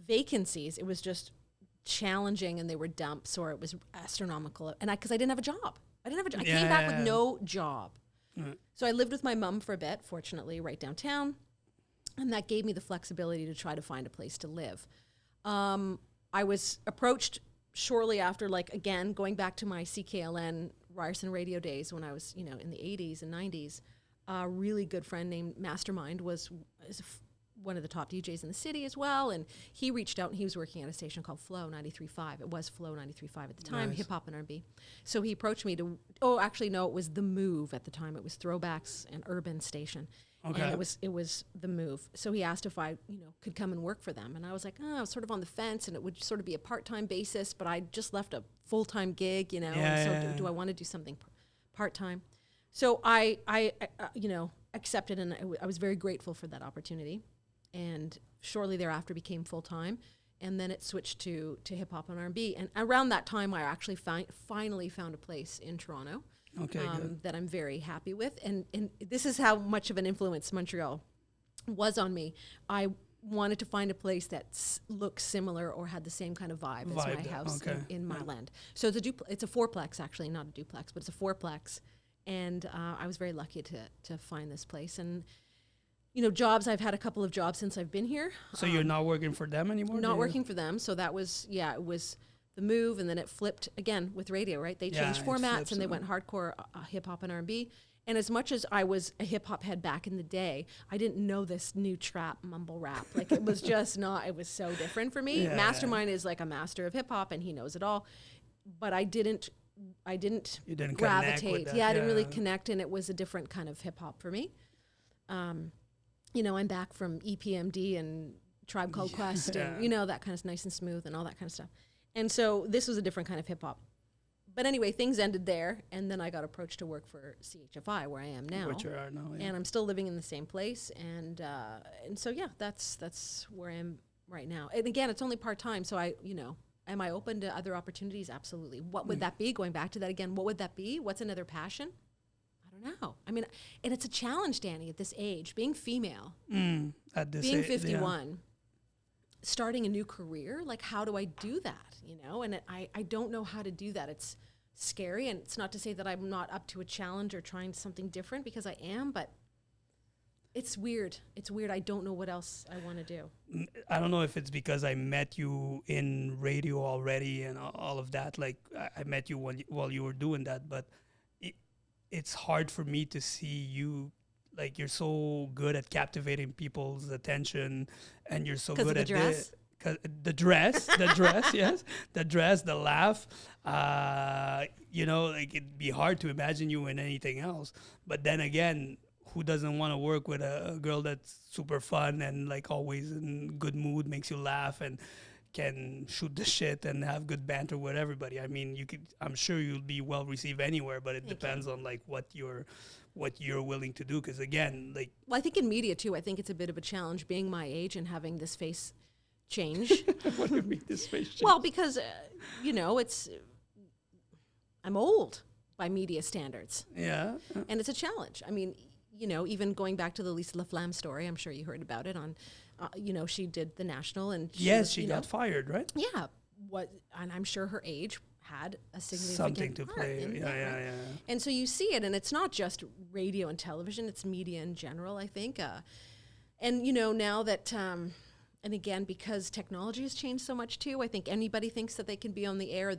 vacancies. It was just challenging, and they were dumps, or it was astronomical. And because I didn't have a job. I came back with no job. So I lived with my mom for a bit, fortunately, right downtown. And that gave me the flexibility to try to find a place to live. I was approached shortly after, like, again, going back to my CKLN Ryerson radio days when I was, in the 80s and 90s. A really good friend named Mastermind is one of the top DJs in the city as well. And he reached out, and he was working at a station called Flow 93.5. It was Flow 93.5 at the time, Nice. hip hop and R&B. So he approached me to, it was The Move at the time. It was Throwbacks and Urban Station. Okay. And it was The Move. So he asked if I, could come and work for them. And I was like, I was sort of on the fence, and it would sort of be a part-time basis, but I just left a full-time gig, and so do I want to do something part-time? So I accepted, and I was very grateful for that opportunity. And shortly thereafter became full-time. And then it switched to hip hop and R&B. And around that time, I actually finally found a place in Toronto that I'm very happy with. And this is how much of an influence Montreal was on me. I wanted to find a place that looked similar or had the same kind of vibe as my house in my land. So it's a fourplex, actually, not a duplex, but it's a fourplex. And I was very lucky to find this place. And jobs, I've had a couple of jobs since I've been here. So you're not working for them anymore? Not working for them. So that was, it was the move, and then it flipped again with radio, right? They changed formats, and they went hardcore hip-hop and R&B. And as much as I was a hip-hop head back in the day, I didn't know this new trap mumble rap. Like, it was just not, it was so different for me. Mastermind is like a master of hip-hop, and he knows it all. But I didn't gravitate. I didn't really connect, and it was a different kind of hip-hop for me. I'm back from EPMD and Tribe Called Quest and, that kind of nice and smooth and all that kind of stuff. And so this was a different kind of hip hop. But anyway, things ended there. And then I got approached to work for CHFI, where I am now. Which you are now, And I'm still living in the same place. And so, that's where I am right now. And again, it's only part-time. So am I open to other opportunities? Absolutely. What would that be? Going back to that again, what would that be? What's another passion? No, I mean, and it's a challenge, Danny, at this age, being female, at this being age, 51, starting a new career. Like, how do I do that? And I don't know how to do that. It's scary, and it's not to say that I'm not up to a challenge or trying something different, because I am, but it's weird. It's weird. I don't know what else I want to do. I don't know if it's because I met you in radio already and all of that. Like, I met you while you were doing that, but it's hard for me to see you, like, you're so good at captivating people's attention, and you're so good at dress? The dress, yes, the dress, the laugh. Like, it'd be hard to imagine you in anything else. But then again, who doesn't want to work with a girl that's super fun and, like, always in good mood, makes you laugh, and can shoot the shit and have good banter with everybody? I mean, I'm sure you'll be well received anywhere, but it depends on, like, what you're willing to do. Because again, like, well, I think in media too, I think it's a bit of a challenge being my age and having this face change. What do you mean this face change? Well, because I'm old by media standards. Yeah. And it's a challenge. I mean, even going back to the Lisa LaFlamme story, I'm sure you heard about it on, she did the National, and she got fired, right? Yeah. And I'm sure her age had a significant something to part play. in that, right? And so you see it, and it's not just radio and television; it's media in general, I think. And now that, and again, because technology has changed so much too, I think anybody thinks that they can be on the air.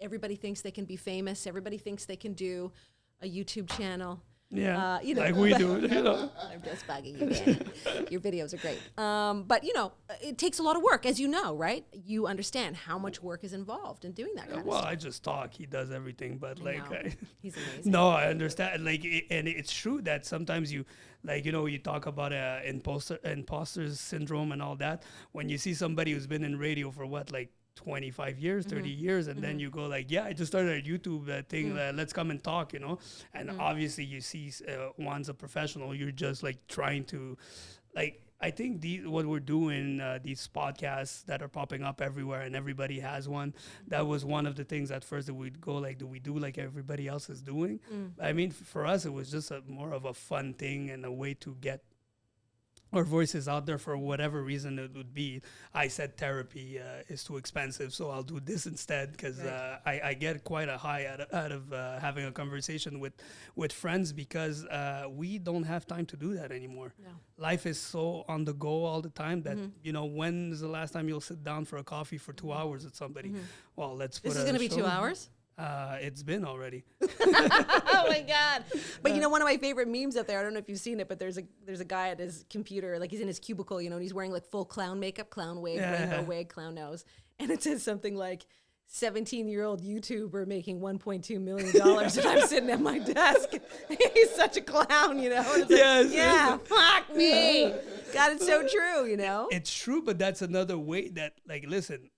Everybody thinks they can be famous. Everybody thinks they can do a YouTube channel. Yeah, like we do. I'm just bugging you, Danny. Your videos are great. But, it takes a lot of work, as you know, right? You understand how much work is involved in doing that kind of stuff. Well, I just talk. He does everything. But, he's amazing. No, I understand. Like, and it's true that sometimes you, like, you talk about imposter syndrome and all that. When you see somebody who's been in radio for 25 years, 30 years, and then you go like, I just started a YouTube thing, let's come and talk, and obviously you see Juan's a professional. You're just like trying to, like, I think what we're doing, these podcasts that are popping up everywhere and everybody has one, that was one of the things at first that we'd go like, do we do like everybody else is doing? I mean, for us, it was just more of a fun thing and a way to get our voices out there for whatever reason it would be. I said therapy is too expensive, so I'll do this instead, because I get quite a high out of having a conversation with friends, because we don't have time to do that anymore. No. Life is so on the go all the time that, when is the last time you'll sit down for a coffee for 2 hours with somebody? Well, let's put This is going to be 2 hours? It's been already. Oh my God. But one of my favorite memes out there, I don't know if you've seen it, but there's a guy at his computer, like he's in his cubicle, and he's wearing like full clown makeup, clown wig, rainbow wig, clown nose. And it says something like, 17-year-old YouTuber making $1.2 million, and I'm sitting at my desk. He's such a clown, And it's yes, fuck me. God, it's so true, It's true, but that's another way that, like, listen,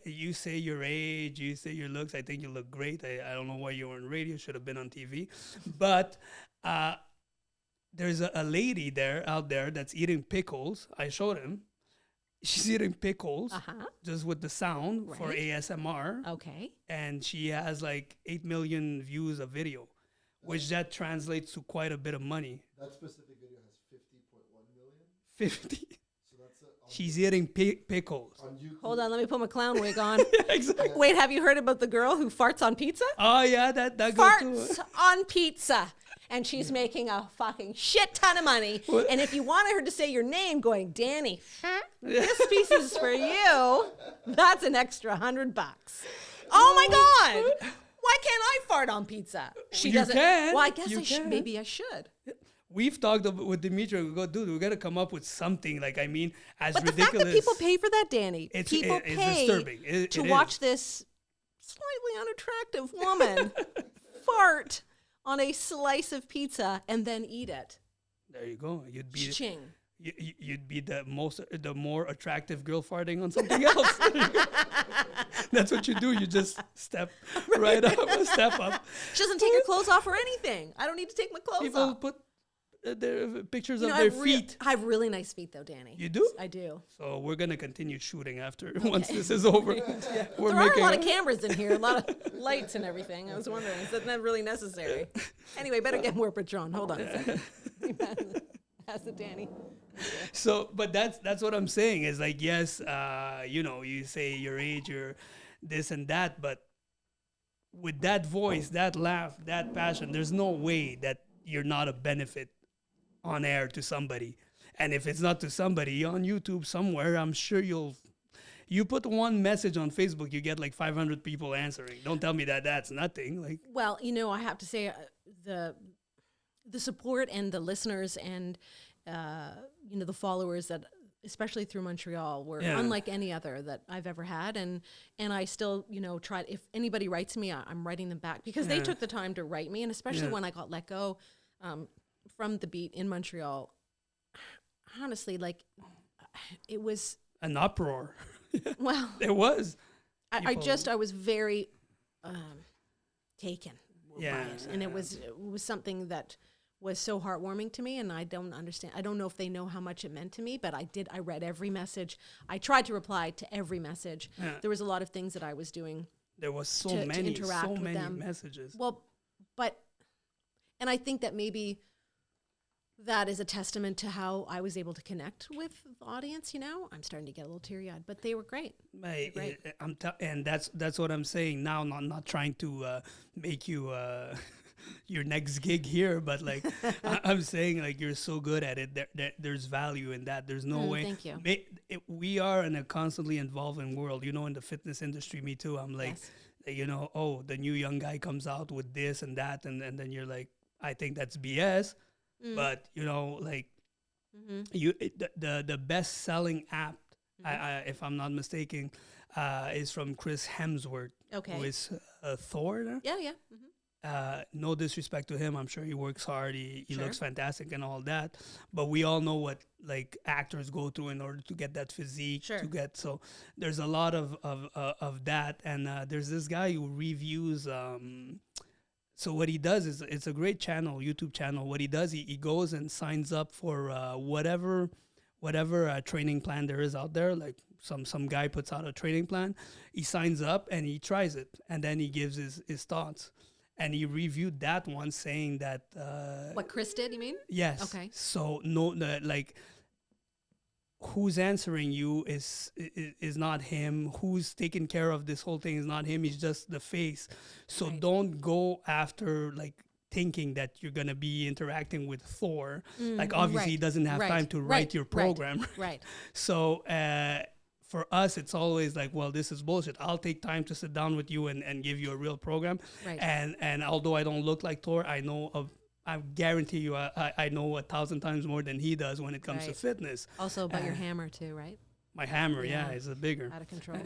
you say your age, you say your looks. I think you look great. I don't know why you were on radio. Should have been on TV. But there's a lady out there that's eating pickles. I showed him. She's eating pickles just with the sound for ASMR. Okay. And she has like 8 million views a video, which that translates to quite a bit of money. That specific video has 50.1 million. 50. So that's She's eating pickles. on YouTube. Hold on, let me put my clown wig on. Exactly. Wait, have you heard about the girl who farts on pizza? Oh yeah, that goes Farts too. on pizza. And she's making a fucking shit ton of money. What? And if you wanted her to say your name going, Danny, this piece is for you, that's an extra $100. Oh my God. Why can't I fart on pizza? She You doesn't. can. Well, I guess You I should. can. Maybe I should. We've talked with Dimitri. We go, dude, we got to come up with something. Like, I mean, as But the fact ridiculous. that people pay for that, Danny, It's- people it's pay disturbing. to It watch is. this slightly unattractive woman fart on a slice of pizza and then eat it. There you go. You'd be Ching. you'd be the more attractive girl farting on something else. There you go. That's what you do. You just step right up, step up. She doesn't take her clothes off or anything. I don't need to take my clothes People off. put their pictures You of know, their I feet. have really nice feet, though, Danny. You do? I do. So we're gonna continue shooting after once this is over. We're There are a lot of cameras in here, a lot of lights and everything. I was wondering, is that really necessary? Anyway, better get more Patron. Hold on a second. Pass it, Danny. So, but that's what I'm saying is like, yes, you know, you say your age, you're this and that, but with that voice, that laugh, that passion, there's no way that you're not a benefit on air to somebody. And if it's not to somebody on YouTube somewhere, I'm sure you put one message on Facebook, you get like 500 people answering. Don't tell me that that's nothing. Like, Well, you know, I have to say the support and the listeners and you know, the followers that, especially through Montreal, were unlike any other that I've ever had. And I still, you know, try. If anybody writes me, I'm writing them back because they took the time to write me. And especially when I got let go from the beat in Montreal, honestly, like it was an uproar. well. There was. I was very taken by Yeah. it, and it was something that was so heartwarming to me, and I don't understand. I don't know if they know how much it meant to me, but I did. I read every message. I tried to reply to every message. Yeah. There was a lot of things that I was doing. There was so to many interact with them. messages. Well, and I think that maybe that is a testament to how I was able to connect with the audience. You know, I'm starting to get a little teary-eyed, but they were great. Right. And that's what I'm saying now. Not trying to make you your next gig here, but like I'm saying, like you're so good at it. There's value in that. There's no way. Thank you. We are in a constantly evolving world. You know, in the fitness industry, me too. I'm like, you know, oh, the new young guy comes out with this and that, and then you're like, I think that's BS. But you know, like the best selling app, if I'm not mistaken, is from Chris Hemsworth, who is Thor. Yeah. No disrespect to him, I'm sure he works hard. He looks fantastic and all that. But we all know what like actors go through in order to get that physique. So there's a lot of that. And there's this guy who reviews. So what he does is, it's a great channel, YouTube channel. What he does, he goes and signs up for whatever training plan there is out there. Like some guy puts out a training plan, he signs up and he tries it, and then he gives his thoughts. And he reviewed that one, saying that What Chris did, you mean? yes. Okay. So like who's answering you is not him. Who's taking care of this whole thing is not him. He's just the face. So don't go after like thinking that you're gonna be interacting with Thor. Like obviously he doesn't have time to write your program. Right. So for us, it's always like, well, this is bullshit. I'll take time to sit down with you and give you a real program. Right. And although I don't look like Thor, I guarantee you, I know 1,000 times more than he does when it comes to fitness. Also about your hammer too, right? My hammer, is a bigger. Out of control.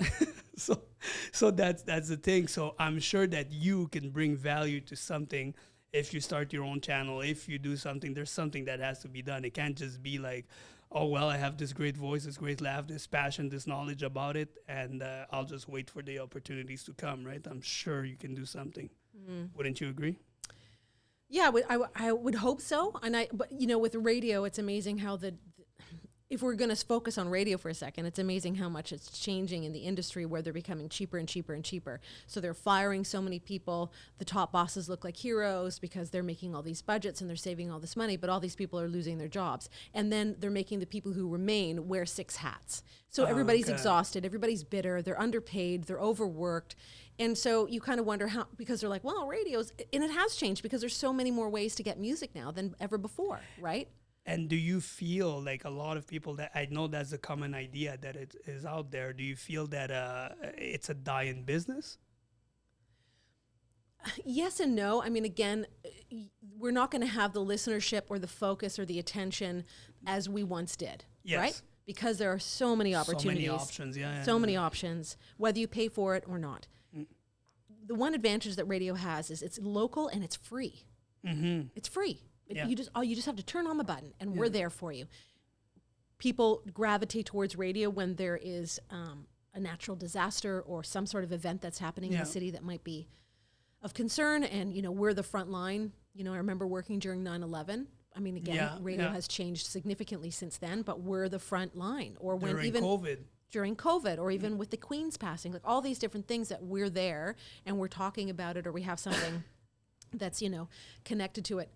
So that's the thing. So I'm sure that you can bring value to something if you start your own channel. If you do something, there's something that has to be done. It can't just be like, oh, well, I have this great voice, this great laugh, this passion, this knowledge about it, and I'll just wait for the opportunities to come, right? I'm sure you can do something. Wouldn't you agree? Yeah, I would hope so. But you know, with radio, it's amazing how if we're going to focus on radio for a second, it's amazing how much it's changing in the industry where they're becoming cheaper and cheaper and cheaper. So they're firing so many people. The top bosses look like heroes because they're making all these budgets and they're saving all this money, but all these people are losing their jobs. And then they're making the people who remain wear 6 hats. So everybody's exhausted, everybody's bitter, they're underpaid, they're overworked. And so you kind of wonder how, because they're like, well, radios, and it has changed because there's so many more ways to get music now than ever before, right? And do you feel like a lot of people that I know that's a common idea that it is out there? Do you feel that it's a dying business? Yes and no. I mean, again, we're not going to have the listenership or the focus or the attention as we once did, right? Because there are so many opportunities. So many options, So many options, whether you pay for it or not. The one advantage that radio has is it's local and it's free. Mm-hmm. It's free. You just have to turn on the button, and we're there for you. People gravitate towards radio when there is a natural disaster or some sort of event that's happening in the city that might be of concern, and you know, we're the front line. You know, I remember working during 9/11. I mean, again, radio has changed significantly since then, but we're the front line. Or when during COVID, or even with the Queen's passing, like all these different things that we're there and we're talking about it, or we have something that's, you know, connected to it.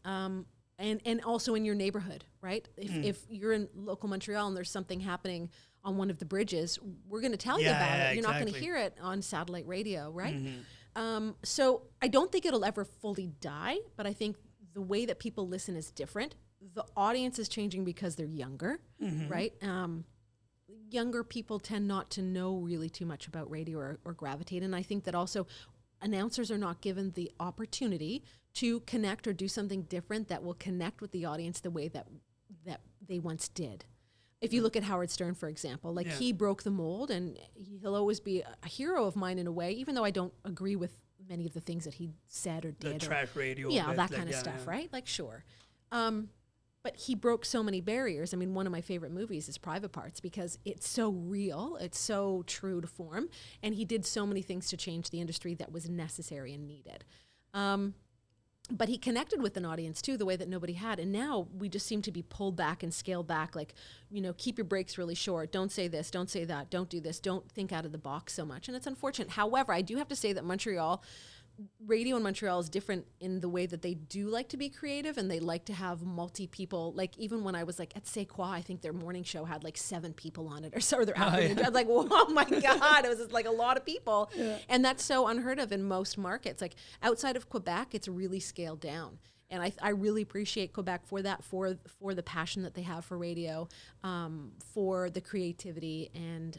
And also in your neighborhood, right? If you're in local Montreal and there's something happening on one of the bridges, we're going to tell you about it. You're not going to hear it on satellite radio, right? So I don't think it'll ever fully die, but I think the way that people listen is different. The audience is changing because they're younger, right? Younger people tend not to know really too much about radio or gravitate. And I think that also announcers are not given the opportunity to connect or do something different that will connect with the audience the way that they once did. If you look at Howard Stern, for example, like he broke the mold, and he'll always be a hero of mine in a way, even though I don't agree with many of the things that he said or did. The trash radio. That kind of stuff, right? Like, sure. But he broke so many barriers. I mean, one of my favorite movies is Private Parts because it's so real, it's so true to form, and he did so many things to change the industry that was necessary and needed. But he connected with an audience too, the way that nobody had. And now we just seem to be pulled back and scaled back, like, you know, keep your brakes really short. Don't say this, don't say that, don't do this, don't think out of the box so much. And it's unfortunate. However, I do have to say that radio in Montreal is different in the way that they do like to be creative, and they like to have multi-people. Like, even when I was like at C'est Quoi, I think their morning show had like 7 people on it, or their afternoon. I was like, oh my God, it was just like a lot of people. And that's so unheard of in most markets. Like outside of Quebec, it's really scaled down. And I really appreciate Quebec for that, for the passion that they have for radio, for the creativity and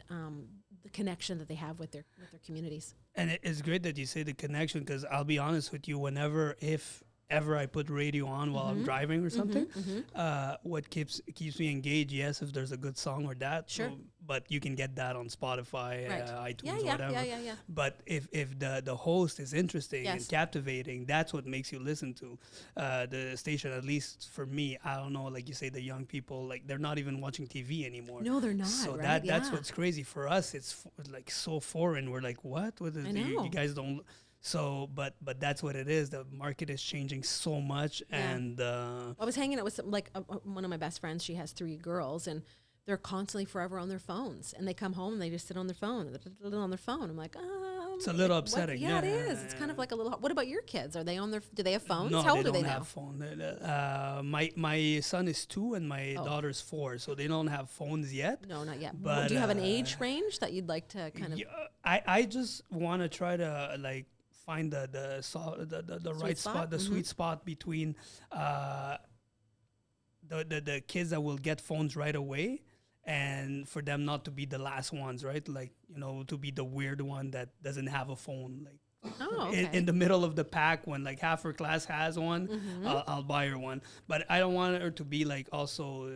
the connection that they have with their communities. And it's great that you say the connection, because I'll be honest with you, if ever I put radio on while I'm driving or something, what keeps me engaged, yes, if there's a good song or that, sure. But you can get that on Spotify, iTunes, whatever. Yeah. But if the host is interesting and captivating, that's what makes you listen to the station. At least for me, I don't know, like you say, the young people, like they're not even watching TV anymore. No, they're not. So right? that's what's crazy for us. It's like so foreign. We're like, what? I know. You guys don't. So, but that's what it is. The market is changing so much, and I was hanging out with one of my best friends. She has 3 girls, and they're constantly forever on their phones. And they come home and they just sit on their phone. I'm like, it's a little upsetting. Yeah, it is. It's kind of like a little. What about your kids? Are they on their? Do they have phones? No, How old they are they don't now? have phone. My son is 2 and my daughter's 4, so they don't have phones yet. No, not yet. But do you have an age range that you'd like to kind of? I just want to try to like find the right spot, the sweet spot between the kids that will get phones right away, and for them not to be the last ones, right? Like, you know, to be the weird one that doesn't have a phone, like in the middle of the pack when like half her class has one. I'll buy her one, but I don't want her to be like also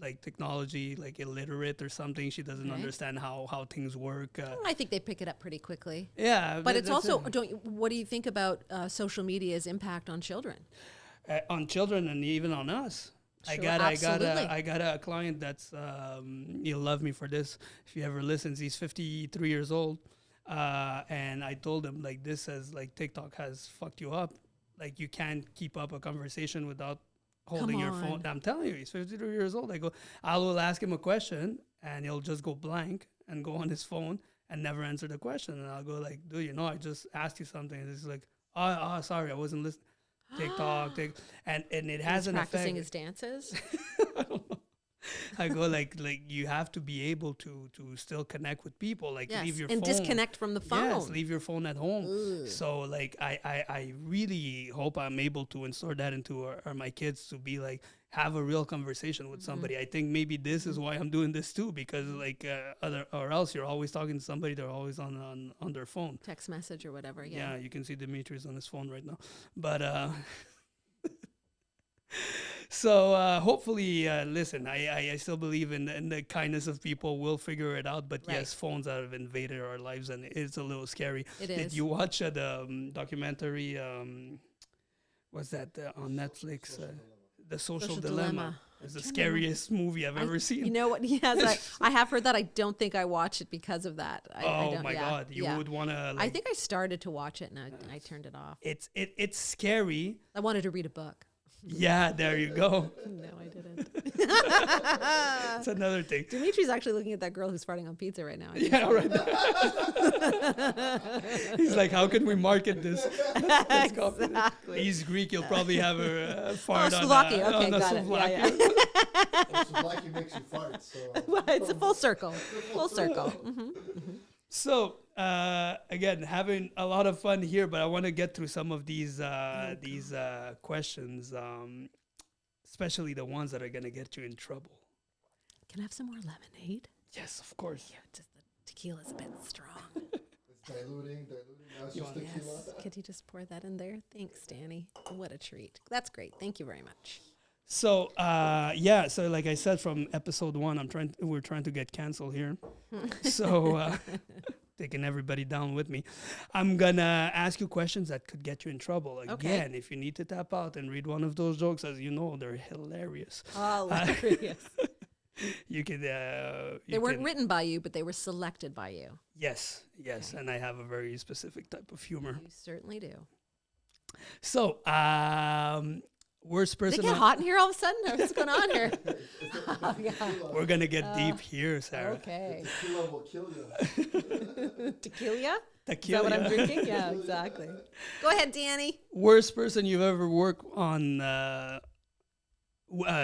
like technology, like illiterate or something. She doesn't understand how things work. I think they pick it up pretty quickly. Yeah, but it's also, what do you think about social media's impact on children? On children and even on us. Sure, I got a client that's he'll love me for this if he ever listens. He's 53 years old, and I told him like, this says like TikTok has fucked you up. Like you can't keep up a conversation without holding your phone. on. I'm telling you, he's 52 years old. I will ask him a question and he'll just go blank and go on his phone and never answer the question. And I'll go like, dude, you know, I just asked you something. And he's like, oh, sorry, I wasn't listening. TikTok, and it has an practicing effect. his dances. I don't know. I go like you have to be able to still connect with people. Like Yes, leave your and phone. disconnect from the phone. Yes, leave your phone at home. Ugh. So like I really hope I'm able to install that into my kids to be like have a real conversation with somebody. I think maybe this is why I'm doing this too, because like or else you're always talking to somebody, they're always on their phone. Text message or whatever. Yeah, you can see Dimitri's on his phone right now. But so hopefully, listen, I still believe in the kindness of people. We'll figure it out. But Right. yes, phones have invaded our lives, and it's a little scary. It Did is. you watch the documentary? What's that on Netflix? The Social Dilemma. It's the scariest movie I've ever seen. You know what? Yes, I have heard that. I don't think I watched it because of that. I Oh don't, my God, you would want to. I think I started to watch it and I turned it off. It's scary. I wanted to read a book. Yeah, there you go. No, I didn't. That's another thing. Dimitri's actually looking at that girl who's farting on pizza right now. Yeah, right. He's like, how can we market this? Let's copy it. Exactly. He's Greek. You'll probably have a fart on Slovakia. Okay, on a got it. Slovakia. Well, Slovakia makes you fart. So Well, it's a full circle. Full circle. Hmm. So again, having a lot of fun here, but I want to get through some of these questions, especially the ones that are gonna get you in trouble. Can I have some more lemonade? Yes, of course. Yeah, just the tequila's a bit strong. it's diluting. Now it's just tequila. Yes. Could you just pour that in there? Thanks, Danny. What a treat. That's great. Thank you very much. So so like I said from episode 1, we're trying to get canceled here. So taking everybody down with me. I'm gonna ask you questions that could get you in trouble. Again, if you need to tap out and read one of those jokes, as you know, they're hilarious. Hilarious. You could They weren't written by you, but they were selected by you. Yes, Okay. and I have a very specific type of humor. You certainly do. So, worst Did it person. get hot in here all of a sudden? What's going on here? Oh, yeah. We're gonna get deep here, Sarah. Okay. Tequila will kill you. Tequila? Is that Tequila. what I'm drinking? Yeah, exactly. Go ahead, Danny. Worst person you've ever worked on.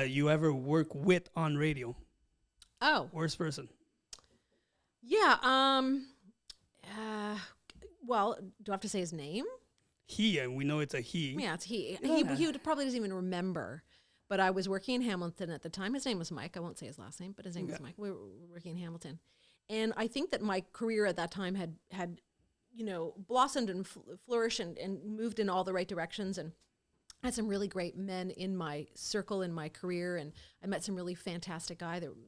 You ever work with on radio? Oh, Worst person. yeah. Well, do I have to say his name? He, and we know it's a he. Yeah, it's he. Yeah. He probably doesn't even remember. But I was working in Hamilton at the time. His name was Mike. I won't say his last name, but his name was Mike. We were working in Hamilton. And I think that my career at that time had blossomed and flourished and moved in all the right directions. And I had some really great men in my circle in my career. And I met some really fantastic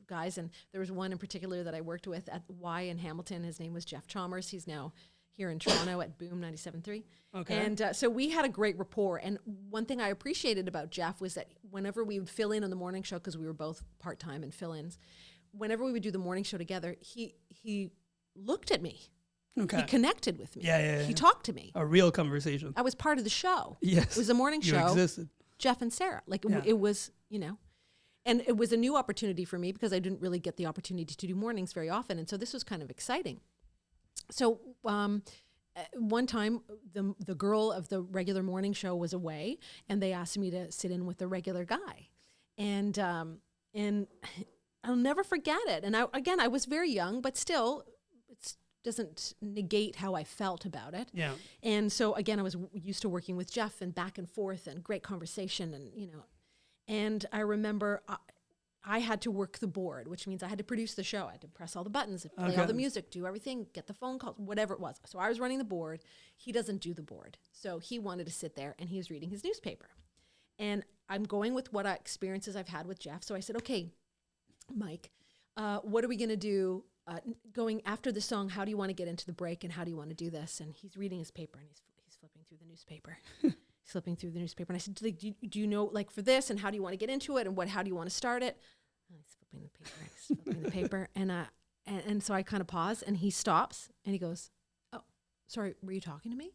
guys. And there was one in particular that I worked with at Y in Hamilton. His name was Jeff Chalmers. He's now here in Toronto at Boom 97.3. Okay. And so we had a great rapport. And one thing I appreciated about Jeff was that whenever we would fill in on the morning show, because we were both part-time and fill-ins, whenever we would do the morning show together, he looked at me. Okay. He connected with me. Yeah. He talked to me. A real conversation. I was part of the show. Yes. It was a morning You show. existed. Jeff and Sarah. Yeah. It was, and it was a new opportunity for me because I didn't really get the opportunity to do mornings very often. And so this was kind of exciting. So one time the girl of the regular morning show was away and they asked me to sit in with the regular guy. And I'll never forget it. And I was very young, but still it doesn't negate how I felt about it. Yeah. And so again, I was used to working with Jeff and back and forth and great conversation and I remember I had to work the board, which means I had to produce the show. I had to press all the buttons, play all the music, do everything, get the phone calls, whatever it was. So I was running the board. He doesn't do the board. So he wanted to sit there and he was reading his newspaper. And I'm going with what experiences I've had with Jeff. So I said, okay, Mike, what are we going to do going after the song? How do you want to get into the break and how do you want to do this? And he's reading his paper and he's flipping through the newspaper. Flipping through the newspaper. And I said, do you know, like, for this, and how do you want to get into it, and how do you want to start it? And he's flipping the paper, and so I kind of pause, and he stops, and he goes, oh, sorry, were you talking to me?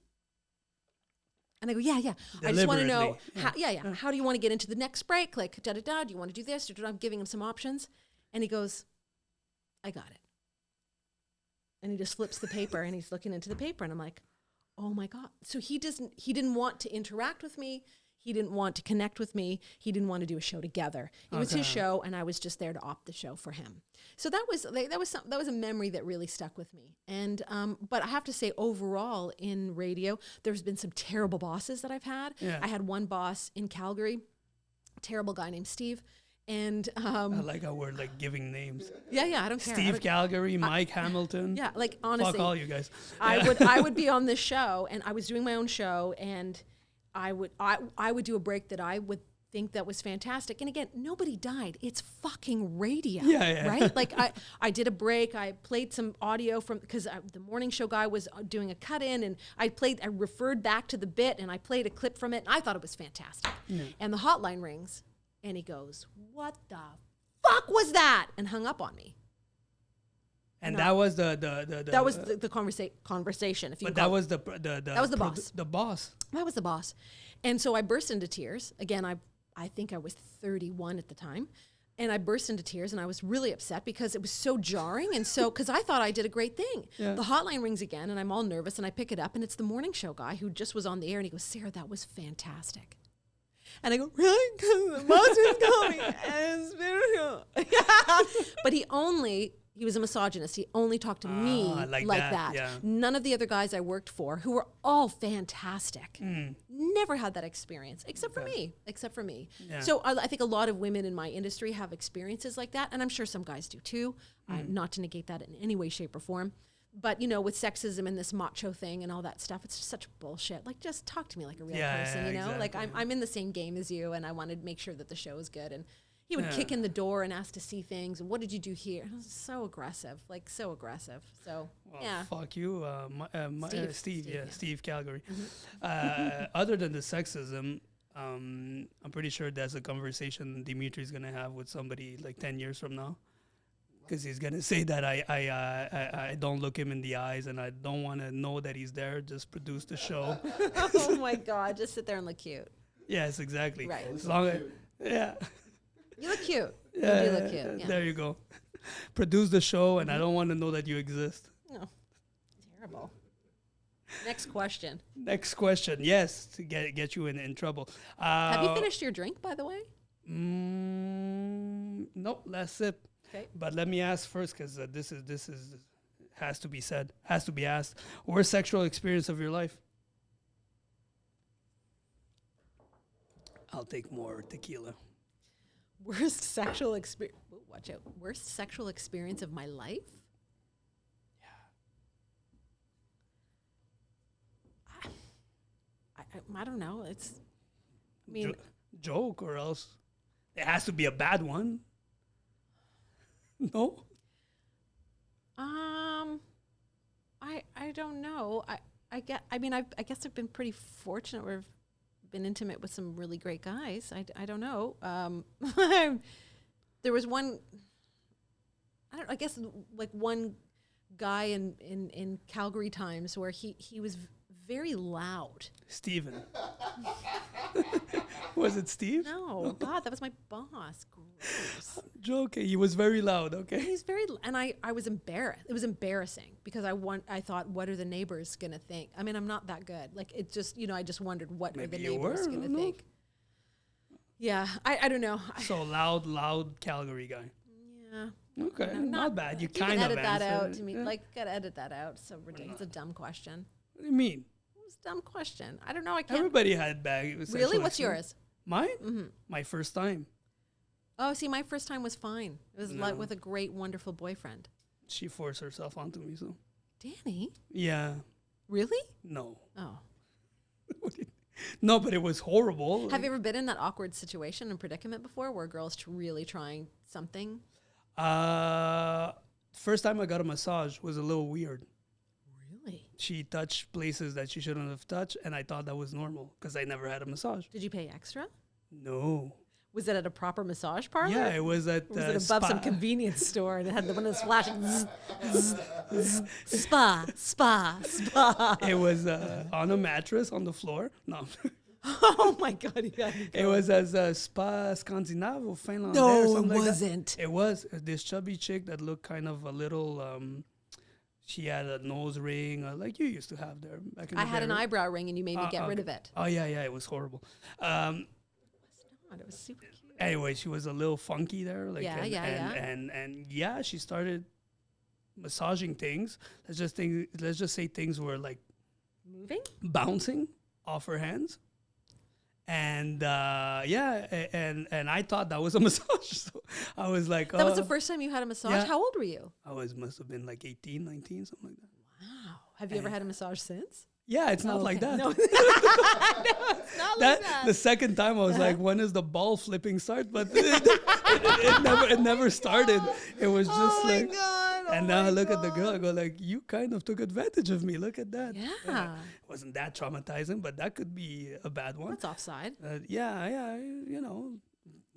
And I go, yeah. I just want to know, Deliberately, how do you want to get into the next break? Like, da-da-da, do you want to do this? I'm giving him some options. And he goes, I got it. And he just flips the paper and he's looking into the paper. And I'm like, oh my God. So he didn't want to interact with me. He didn't want to connect with me. He didn't want to do a show together. It was his show, and I was just there to opt the show for him. So that was a memory that really stuck with me. And but I have to say, overall in radio, there's been some terrible bosses that I've had. Yeah. I had one boss in Calgary, terrible guy named Steve, and I like how we're like giving names. I don't care. Steve Calgary, Mike Hamilton. Yeah, like honestly, Fuck all you guys. I would be on this show, and I was doing my own show, and I would do a break that I would think that was fantastic. And again, nobody died. It's fucking radio, right? Like I did a break. I played some audio from, because the morning show guy was doing a cut in, and I referred back to the bit, and I played a clip from it. And I thought it was fantastic. And the hotline rings, and he goes, "What the fuck was that?" and hung up on me. And that was the conversation. If you but that was the boss. The boss. That was the boss. And so I burst into tears. Again, I think I was 31 at the time. And I burst into tears, and I was really upset because it was so jarring. And so, because I thought I did a great thing. Yeah. The hotline rings again, and I'm all nervous, and I pick it up, and it's the morning show guy who just was on the air, and he goes, "Sarah, that was fantastic." And I go, "Really? Because the boss just called me, and it's spiritual." But he was a misogynist. He only talked to me like that. Yeah. None of the other guys I worked for, who were all fantastic, never had that experience, except for me. Yeah. So I think a lot of women in my industry have experiences like that, and I'm sure some guys do too, not to negate that in any way, shape, or form. But, with sexism and this macho thing and all that stuff, it's just such bullshit. Like, just talk to me like a real person, exactly. Like, I'm in the same game as you, and I want to make sure that the show is good. And he would kick in the door and ask to see things. And what did you do here? And it was so aggressive, So, Fuck you, Steve. Steve Calgary. Other than the sexism, I'm pretty sure that's a conversation Dimitri's gonna have with somebody like 10 years from now, because he's gonna say that I don't look him in the eyes, and I don't want to know that he's there. Just produce the show. Oh my God, just sit there and look cute. Yes, exactly. Right. As long as, You look cute. Yeah, you do look cute. Yeah. There you go. Produce the show, and I don't want to know that you exist. No, terrible. Next question. Yes, to get you in trouble. Have you finished your drink, by the way? Nope, last sip. Okay. But let me ask first, because this has to be said, has to be asked. Worst sexual experience of your life? I'll take more tequila. Worst sexual experience. Watch out. Worst sexual experience of my life? Yeah. I don't know. Joke, or else it has to be a bad one. No? I don't know. I guess I've been pretty fortunate where I've been intimate with some really great guys. I don't know. There was one, I guess like one guy in Calgary times where he was very loud. Steven. Was it Steve? No, God, that was my boss. Gross. Joking. He was very loud, okay? He's very, and I was embarrassed. It was embarrassing because I thought, what are the neighbors going to think? I mean, I'm not that good. Like, it just, I just wondered what Maybe are the you neighbors were, going I to don't know. think. Yeah, I don't know. So loud Calgary guy. Yeah. Okay, No, not bad. You can kind of edit that out to me. Yeah. Like, gotta edit that out. So ridiculous. It's a dumb question. What do you mean? It's a dumb question. I don't know. I can't. Everybody had bad. Really? sexual What's experience. yours? Mine? Mm-hmm. My first time. Oh, see, my first time was fine. It was like No. with a great, wonderful boyfriend. She forced herself onto me, so. Danny? Yeah. Really? No. Oh. No, but it was horrible. Have you ever been in that awkward situation and predicament before where a girl's really trying something? First time I got a massage was a little weird. Really? She touched places that she shouldn't have touched, and I thought that was normal because I never had a massage. Did you pay extra? No. Was it at a proper massage parlor? Yeah, it was at Or was it above some convenience store and it had the one that's flashing? Zzz, zzz, zzz, spa, spa, spa. It was on a mattress on the floor. No. Oh my God! You got me It going. was as a Spa Scandinavo, Finland. or No, it something like that. wasn't. It was this chubby chick that looked kind of a little. She had a nose ring, like you used to have there back in the I had day, an right? eyebrow ring and you made me get rid of it. Oh yeah, it was horrible. God, it was super cute. Anyway, she was a little funky there, like Yeah, and, yeah, and, yeah. and yeah, she started massaging things. Let's just say things were like Moving? bouncing off her hands. And and I thought that was a massage. So I was like, That was the first time you had a massage? yeah. How old were you? must have been like 18, 19, something like that. Wow. Have you ever had a massage since? Yeah, it's not like that. No, no, it's not like that. The second time I was like, when is the ball flipping start? But it never started. It was just Oh my like, God, and oh now my I look at the God. girl, I go like, you kind of took advantage of me. Look at that. Yeah. It wasn't that traumatizing, but that could be a bad one. That's offside. Yeah,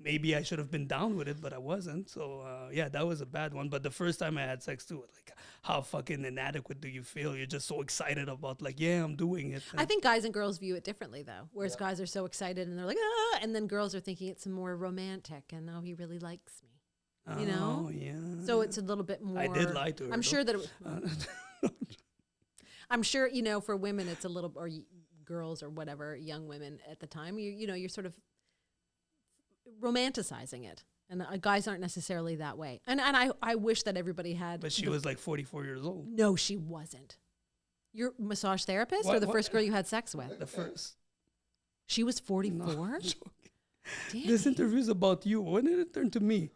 maybe I should have been down with it, but I wasn't. So that was a bad one. But the first time I had sex too, like how fucking inadequate do you feel? You're just so excited about like, yeah, I'm doing it. I think guys and girls view it differently though. Whereas guys are so excited and they're like, ah, and then girls are thinking it's more romantic and oh, he really likes me. You know? Oh, yeah. So it's a little bit more. I did lie to her. I'm though. sure that it was, I'm sure, for women it's a little, or girls or whatever, young women at the time, you're sort of romanticizing it. And guys aren't necessarily that way. And I wish that everybody had. But she was like 44 years old. No, she wasn't. Your massage therapist or What- the what- first girl you had sex with? The first. She was 44? No, Damn this it. interview is about you. When did it turn to me?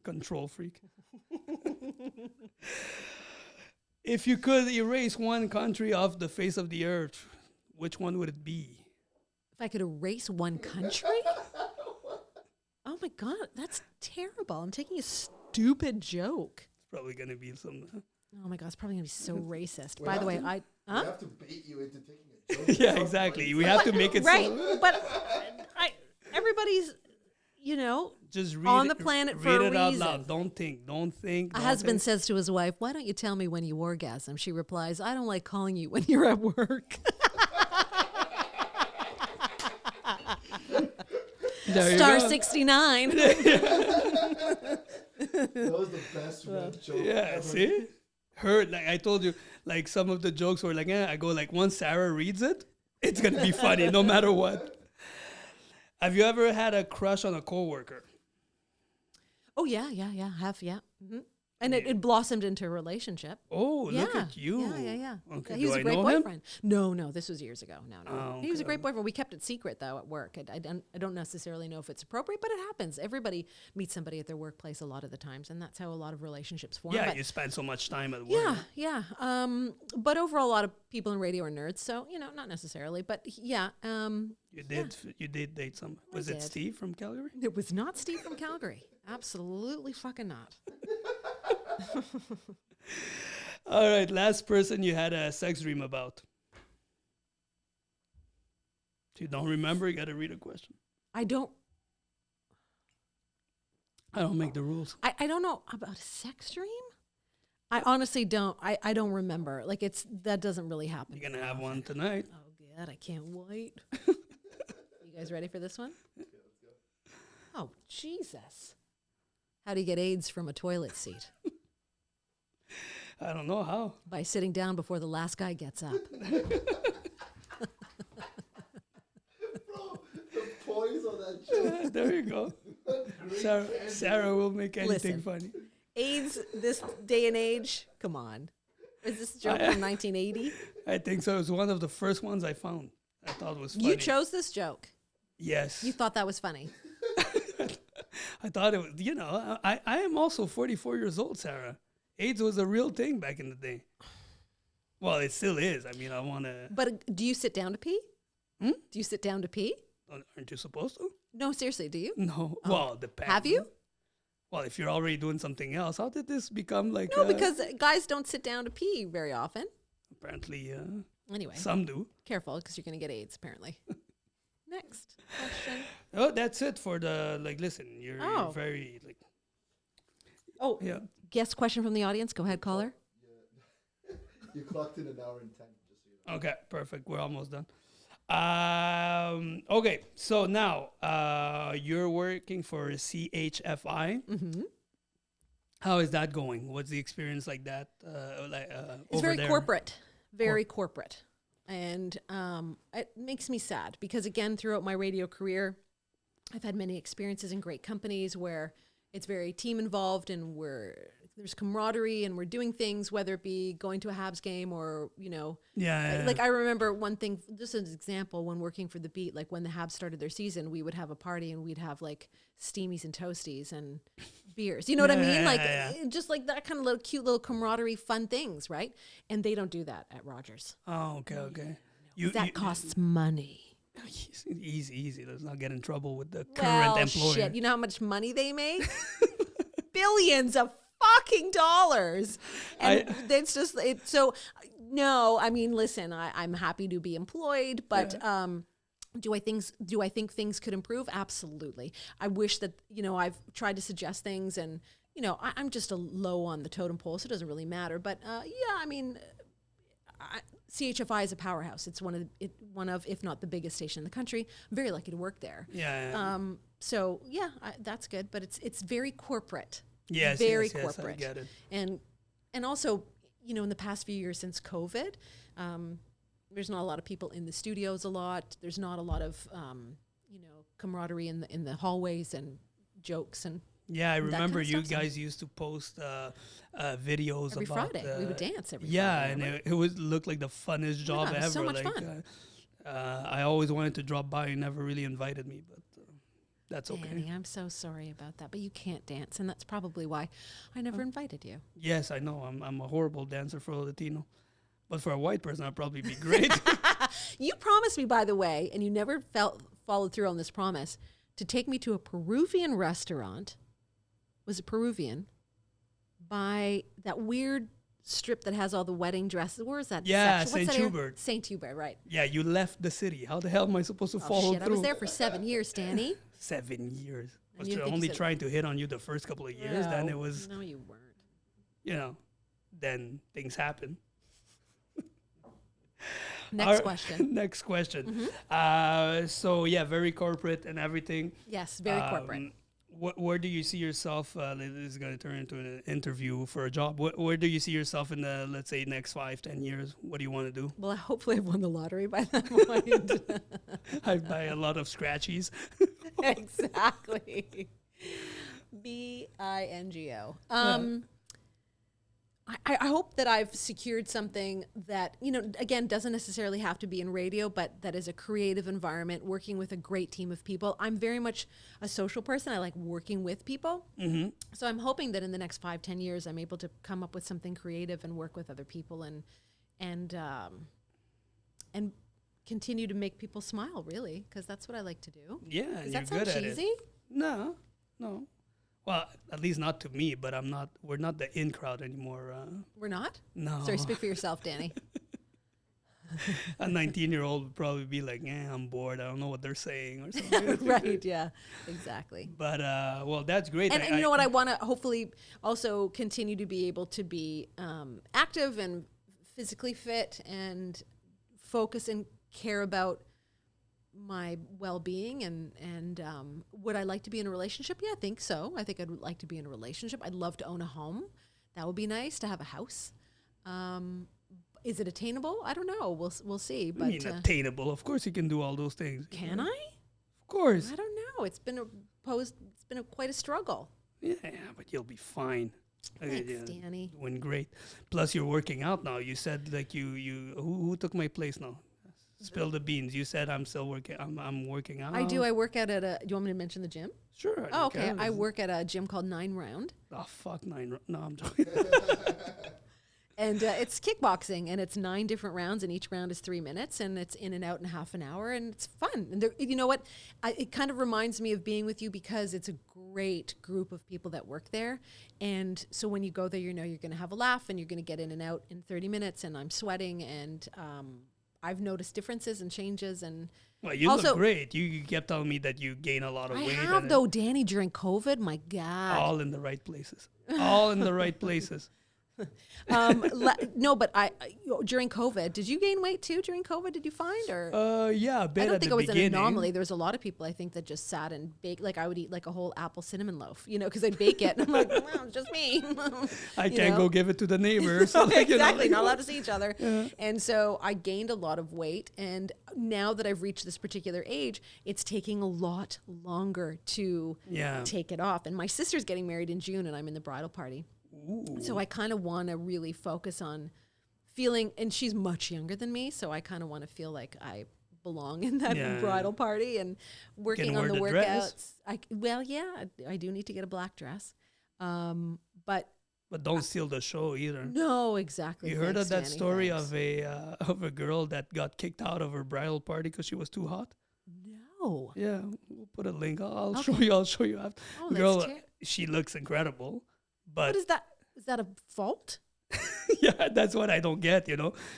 Control freak. If you could erase one country off the face of the earth, which one would it be? If I could erase one country? Oh my God, that's terrible. I'm taking a stupid joke. It's probably going to be some. Oh my God, it's probably going to be so racist. By the way, We huh? have to bait you into taking a joke. Yeah, exactly. We have to make it Right, so. but everybody's, Just read on it, the planet read for a it out reason. loud. Don't think. A don't husband think. says to his wife, "Why don't you tell me when you orgasm?" She replies, "I don't like calling you when you're at work." There you Star go. 69. That was the best red joke Yeah, ever. see? Like I told you, like some of the jokes were like, I go like, once Sarah reads it, it's going to be funny no matter what. Have you ever had a crush on a coworker? Oh yeah. Mm-hmm. And it blossomed into a relationship. Oh, Yeah. look at you. Yeah. Okay, He was do a I great know him? boyfriend. No, this was years ago. No. Oh, He was a okay. great boyfriend. We kept it secret though at work. I don't necessarily know if it's appropriate, but it happens. Everybody meets somebody at their workplace a lot of the times, and that's how a lot of relationships form. Yeah, But you spend so much time at work. yeah. But overall, a lot of people in radio are nerds, so not necessarily. But yeah, You did date some. Was it did. Steve from Calgary? it was not Steve from Calgary. Absolutely fucking not. All right, last person you had a sex dream about. If you don't remember, you got to read a question. I don't make the rules. I don't know about a sex dream. I honestly don't. I don't remember. Like that doesn't really happen. You're going to have one tonight. Oh God, I can't wait. You guys ready for this one? Oh Jesus! How do you get AIDS from a toilet seat? I don't know how. By sitting down before the last guy gets up. Bro, the poise on that joke. There you go. Sarah will make anything Listen. funny. AIDS this day and age? Come on. Is this a joke from 1980? I think so. It was one of the first ones I found. I thought was funny. You chose this joke. Yes. You thought that was funny. I thought it was, I am also 44 years old, Sarah. AIDS was a real thing back in the day. Well, it still is. I mean, I want to. But do you sit down to pee? Hmm? Do you sit down to pee? Aren't you supposed to? No, seriously, do you? No. Well, depends. Have you? Well, if you're already doing something else, how did this become like? No, because guys don't sit down to pee very often. apparently Anyway, some do. careful because you're going to get AIDS, apparently. Next question. Oh, that's it for the listen. You're Oh. very Oh, yeah. guest question from the audience. Go ahead, caller. You clocked in an hour and 10. Just so you know. Okay, perfect. We're almost done. Okay, so now you're working for CHFI. Mm-hmm. How is that going? What's the experience like that? It's over very there? corporate, very corporate. And it makes me sad because, again, throughout my radio career, I've had many experiences in great companies where it's very team involved and there's camaraderie and we're doing things, whether it be going to a Habs game or, Yeah. like I remember one thing, just as an example, when working for the Beat, like when the Habs started their season, we would have a party and we'd have like steamies and toasties and beers. You know what I mean? Like just like that kind of little cute little camaraderie, fun things, right? And they don't do that at Rogers. Oh, okay. That costs money. Easy. Let's not get in trouble with the current employer. Shit. You know how much money they make? Billions of fucking dollars. And it's just so no, I mean, listen, I'm happy to be employed, but do I think things could improve? Absolutely. I wish that, I've tried to suggest things and, I'm just a low on the totem pole, so it doesn't really matter. But I mean, CHFI is a powerhouse. It's one of, if not the biggest station in the country. I'm very lucky to work there. Yeah. So that's good, but it's very corporate. Yes, very yes, corporate. I get it. And also, in the past few years since COVID, there's not a lot of people in the studios a lot. There's not a lot of camaraderie in the hallways and jokes and yeah. I remember you stuff. guys used to post videos every about Friday. We would dance every yeah, Friday. and it would look like the funnest job it ever. was so much fun. I always wanted to drop by. You never really invited me, but that's okay. Danny, I'm so sorry about that, but you can't dance, and that's probably why I never invited you. Yes, I know. I'm a horrible dancer for a Latino, but for a white person, I'd probably be great. You promised me, by the way, and you never followed through on this promise, to take me to a Peruvian restaurant. Was it Peruvian? By that weird strip that has all the wedding dresses. Where is that? Yeah, section? St. Hubert. St. Hubert, right. Yeah, you left the city. How the hell am I supposed to follow shit, through? I was there for 7 years, Danny. 7 years. And Was you think only you said- trying to hit on you the first couple of years. Then it was, No, you weren't. Then things happen. Next question. Next question. So very corporate and everything. Yes, very corporate. Where do you see yourself? This is going to turn into an interview for a job. Where do you see yourself in the, let's say, next 5-10 years? What do you want to do? Well, hopefully I've won the lottery by that point. I buy a lot of scratchies. Exactly. BINGO. I hope that I've secured something that, again, doesn't necessarily have to be in radio, but that is a creative environment, working with a great team of people. I'm very much a social person. I like working with people. Mm-hmm. So I'm hoping that in the next 5-10 years, I'm able to come up with something creative and work with other people and continue to make people smile, really, because that's what I like to do. Yeah, Does you're that sound good at cheesy? it. No. Well, at least not to me, but we're not the in crowd anymore. We're not? No. Sorry, speak for yourself, Danny. A 19-year-old would probably be like, I'm bored. I don't know what they're saying or something. Right, yeah, exactly. But, that's great. And you know what? I want to hopefully also continue to be able to be active and physically fit and focus and care about my well-being and would I like to be in a relationship? Yeah, I think so. I think I'd like to be in a relationship. I'd love to own a home. That would be nice to have a house. Is it attainable? I don't know. We'll see. But I mean, attainable. Of course, you can do all those things. Can I? Of course. I don't know. It's been quite a struggle. Yeah, but you'll be fine. Thanks, Danny. Doing great. Plus, you're working out now. You said like who took my place now? Spill the beans. You said I'm still working. I'm working out. I do. I work out at a. Do you want me to mention the gym? Sure. Oh, okay. I work at a gym called 9 Round. Oh fuck 9. No, I'm joking. And it's kickboxing, and it's 9 different rounds, and each round is 3 minutes, and it's in and out in half an hour, and it's fun. And you know what? It kind of reminds me of being with you because it's a great group of people that work there. And so when you go there, you're going to have a laugh, and you're going to get in and out in 30 minutes, and I'm sweating, and I've noticed differences and changes. And Well, you also, look great. You kept telling me that you gain a lot of I weight. have and though, Danny, during COVID. My God. all in the right places. All in the right places. No, but during COVID, did you gain weight too during COVID? Did you find or? Yeah, a bit I don't at think the it was beginning. an anomaly. There was a lot of people I think that just sat and baked. Like I would eat like a whole apple cinnamon loaf, because I'd bake it. And I'm like, well, it's just me. I can't go give it to the neighbor. So Exactly, not allowed to see each other. Yeah. And so I gained a lot of weight. And now that I've reached this particular age, it's taking a lot longer to take it off. And my sister's getting married in June, and I'm in the bridal party. Ooh. So I kind of want to really focus on feeling, and she's much younger than me, so I kind of want to feel like I belong in that bridal party and working on the workouts. I do need to get a black dress, but don't steal the show either. No, exactly. You heard of that story of a girl that got kicked out of her bridal party because she was too hot? No. Yeah, we'll put a link. I'll show you. I'll show you after. Oh, girl, she looks incredible. But what is that? Is that a fault? Yeah, that's what I don't get,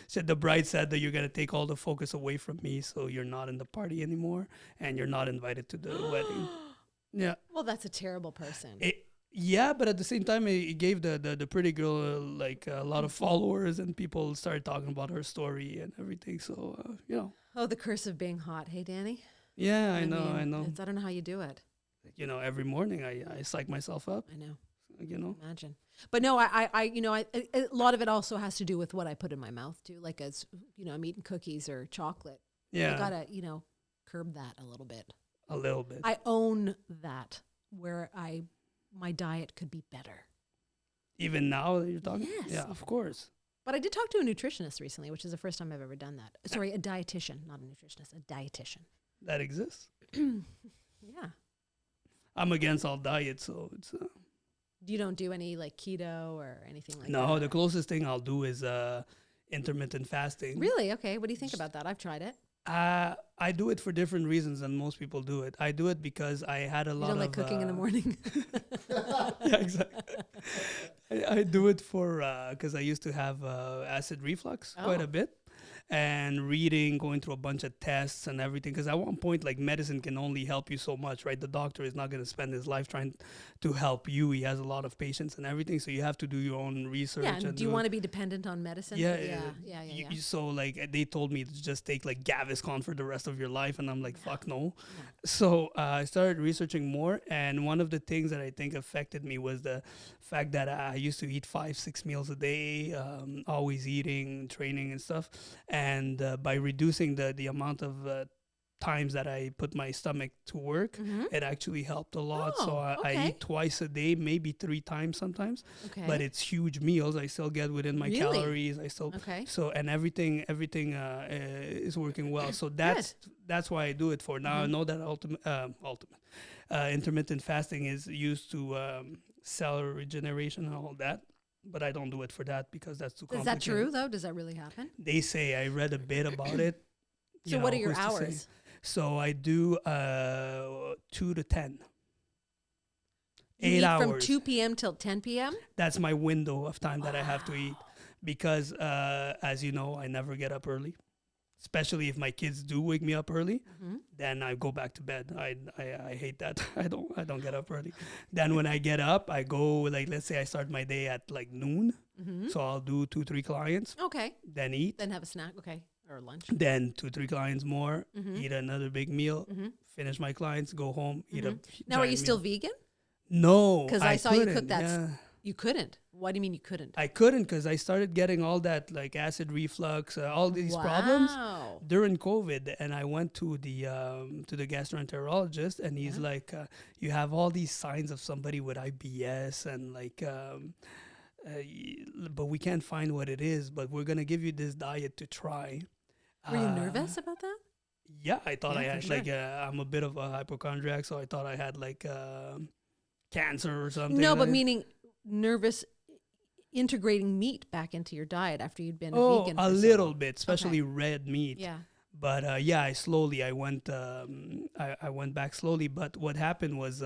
Said the bride said that you're going to take all the focus away from me, so you're not in the party anymore, and you're not invited to the wedding. Yeah. Well, that's a terrible person. But at the same time, it gave the pretty girl a lot of followers, and people started talking about her story and everything, so, Oh, the curse of being hot. Hey, Danny? Yeah, I know. I don't know how you do it. Every morning I psych myself up. I know. Imagine. But no, a lot of it also has to do with what I put in my mouth too. Like as I'm eating cookies or chocolate. Yeah. I gotta, curb that a little bit. A little bit. I own that where my diet could be better. Even now that you're talking? Yes. Yeah, of course. But I did talk to a nutritionist recently, which is the first time I've ever done that. Sorry, a dietitian, not a nutritionist, a dietitian. That exists? Yeah. I'm against all diets, so it's... You don't do any like keto or anything like that? No, the closest thing I'll do is intermittent fasting. Really? Okay. What do you think about that? I've tried it. I do it for different reasons than most people do it. I do it because I had a lot of... You don't like cooking in the morning? Yeah, exactly. I do it for... because I used to have acid reflux quite a bit. And reading, going through a bunch of tests and everything. Because at one point, medicine can only help you so much, right? The doctor is not going to spend his life trying to help you. He has a lot of patients and everything. So you have to do your own research. Yeah, and do you want to be dependent on medicine? Yeah. So, they told me to just take, Gaviscon for the rest of your life. And I'm like, fuck no. So I started researching more. And one of the things that I think affected me was the fact that I used to eat 5-6 meals a day, always eating, training and stuff. And by reducing the amount of times that I put my stomach to work, it actually helped a lot. So I eat twice a day, maybe 3 times sometimes. Okay. But it's huge meals. I still get within my calories. I still and everything is working well. So that's why I do it for. Now I know that intermittent fasting is used to cell regeneration and all that. But I don't do it for that because that's too complicated. Is that true, though? Does that really happen? They say. I read a bit about it. So what are your hours? So I do 2 to 10. You 8 eat hours. From 2 p.m. till 10 p.m.? That's my window of time that I have to eat. Because, as you know, I never get up early. Especially if my kids do wake me up early, then I go back to bed. I hate that. I don't get up early. Then when I get up, I go let's say I start my day at noon. So I'll do 2-3 clients. Okay. Then eat. Then have a snack. Okay. Or lunch. Then 2-3 clients more. Eat another big meal. Finish my clients. Go home. Eat a. Now, are you still vegan? No, because I saw you cook that. Yeah. You couldn't. What do you mean you couldn't? I couldn't because I started getting all that acid reflux, all these problems during COVID, and I went to the gastroenterologist, and he's like, "You have all these signs of somebody with IBS, and but we can't find what it is. But we're gonna give you this diet to try." Were you nervous about that? Yeah, I thought I had I'm a bit of a hypochondriac, so I thought I had cancer or something. No, but meaning nervous integrating meat back into your diet after you'd been a vegan. A little bit, especially red meat. Yeah. But I went back slowly. But what happened was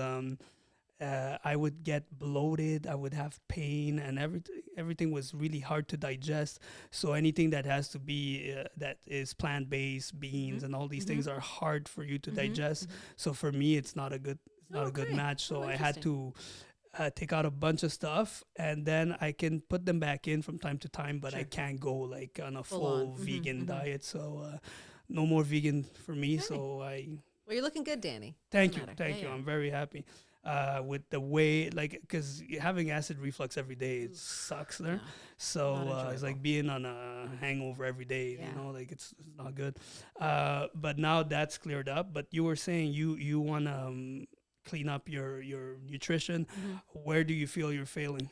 I would get bloated. I would have pain, and everything was really hard to digest. So anything that has to be that is plant based, beans, and all these things are hard for you to digest. So for me, it's not a good Okay. match. So I had Interesting. to take out a bunch of stuff, and then I can put them back in from time to time, but I can't go like on a full on. vegan diet. So no more vegan for me. So Well, you're looking good, Danny. thank Doesn't you, matter. thank Yeah, you. yeah. I'm very happy with the way, like, because having acid reflux every day, it sucks there. Yeah. So Not it's enjoyable. like being on a hangover every day. Yeah. You know, like it's not good. But now that's cleared up. But you were saying you want to clean up your nutrition. Where do you feel you're failing?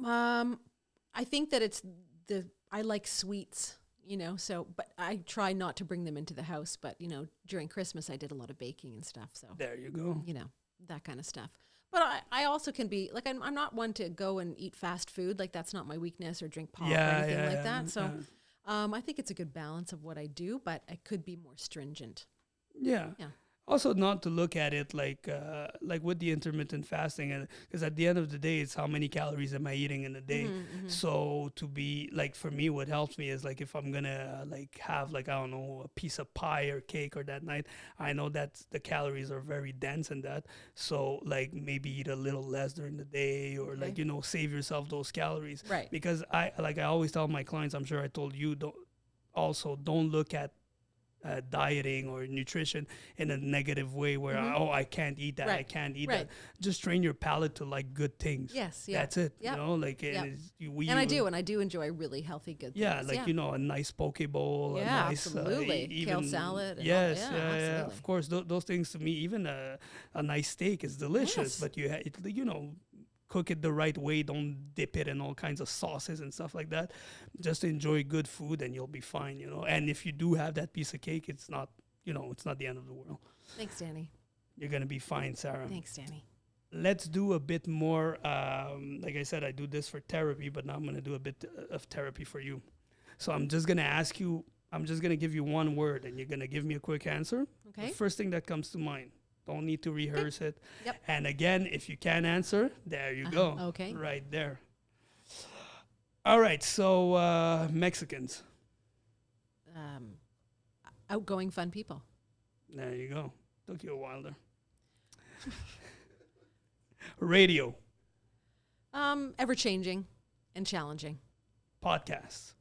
I think that it's I like sweets, so, but I try not to bring them into the house. But, during Christmas, I did a lot of baking and stuff. So, There you go. that kind of stuff. But I also can be like, I'm not one to go and eat fast food. Like, that's not my weakness, or drink pop or anything like that. So, I think it's a good balance of what I do, but I could be more stringent. Yeah. Yeah. Also, not to look at it like with the intermittent fasting, because at the end of the day, it's how many calories am I eating in a day. So to be like, for me, what helps me is like, if I'm gonna like have like, I don't know, a piece of pie or cake or that night, I know that the calories are very dense in that. So like maybe eat a little less during the day, or like save yourself those calories. Right. Because I always tell my clients, I'm sure I told you, don't look at dieting or nutrition in a negative way where I can't eat that, I can't eat that. Just train your palate to like good things. Yes, yeah. That's it. Yep. Like Yep. and I do enjoy really healthy good yeah, things. like a nice poke bowl, a Yeah, nice absolutely. even Kale salad and all- yes, yeah, yeah, absolutely. of course. Those things to me, even a nice steak is delicious, Yes. but cook it the right way. Don't dip it in all kinds of sauces and stuff like that. Just enjoy good food, and you'll be fine. And if you do have that piece of cake, it's not it's not the end of the world. Thanks, Danny. You're gonna be fine, Sarah. Thanks, Danny. Let's do a bit more. Like I said, I do this for therapy, but now I'm gonna do a bit of therapy for you. So I'm just gonna ask you. I'm just gonna give you one word, and you're gonna give me a quick answer. Okay. The first thing that comes to mind. Don't need to rehearse it. Yep. And again, if you can't answer, there you go. Okay. Right there. All right. So Mexicans. Outgoing, fun people. There you go. Took you a while there. Radio. Ever changing and challenging. Podcasts.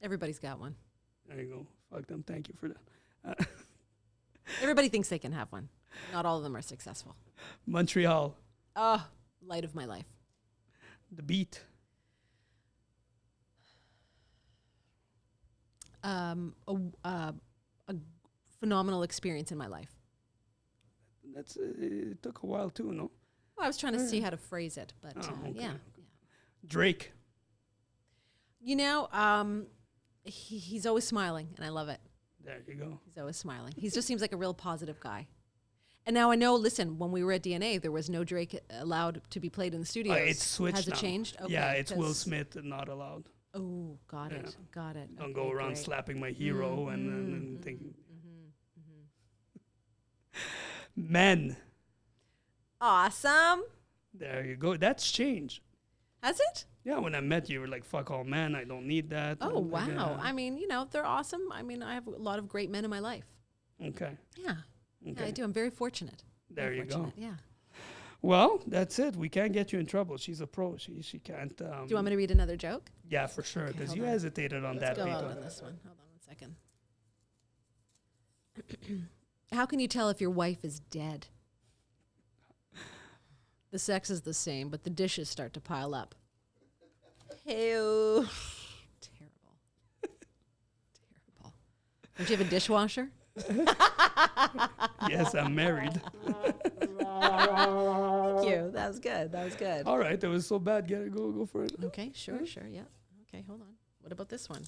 Everybody's got one. There you go. Fuck them. Thank you for that. Everybody thinks they can have one. Not all of them are successful. Montreal. Oh, light of my life. The Beat. A phenomenal experience in my life. That's it took a while too, no? Well, I was trying to see how to phrase it, but okay, yeah. Drake. He's always smiling, and I love it. There you go. He's always smiling. He just seems like a real positive guy. And now I know, listen, when we were at DNA, there was no Drake allowed to be played in the studios. It's switched Has it now. changed? Okay, Yeah, it's Will 'cause- Smith and not allowed. Oh, got it. Yeah. Got it. Don't Okay, go around great. slapping my hero and thinking. Men. Awesome. There you go. That's change. Has it? Yeah, when I met you, you were like, fuck all men. I don't need that. Oh, And like, wow. I mean, they're awesome. I mean, I have a lot of great men in my life. okay. Yeah. Yeah, Okay. I do. I'm very fortunate. There Very you go. fortunate, Yeah. Well, that's it. We can't get you in trouble. She's a pro. She can't. Do you want me to read another joke? Yeah, for sure. Okay, Because hold you on. hesitated on Let's that. go out Vito. on this one. Hold on 1 second. How can you tell if your wife is dead? The sex is the same, but the dishes start to pile up. Hey-o. Terrible. Terrible. Don't you have a dishwasher? Yes, I'm married. Thank you. That was good. That was good. All right, that was so bad. Go for it. Okay, sure, yeah. Okay, hold on. What about this one?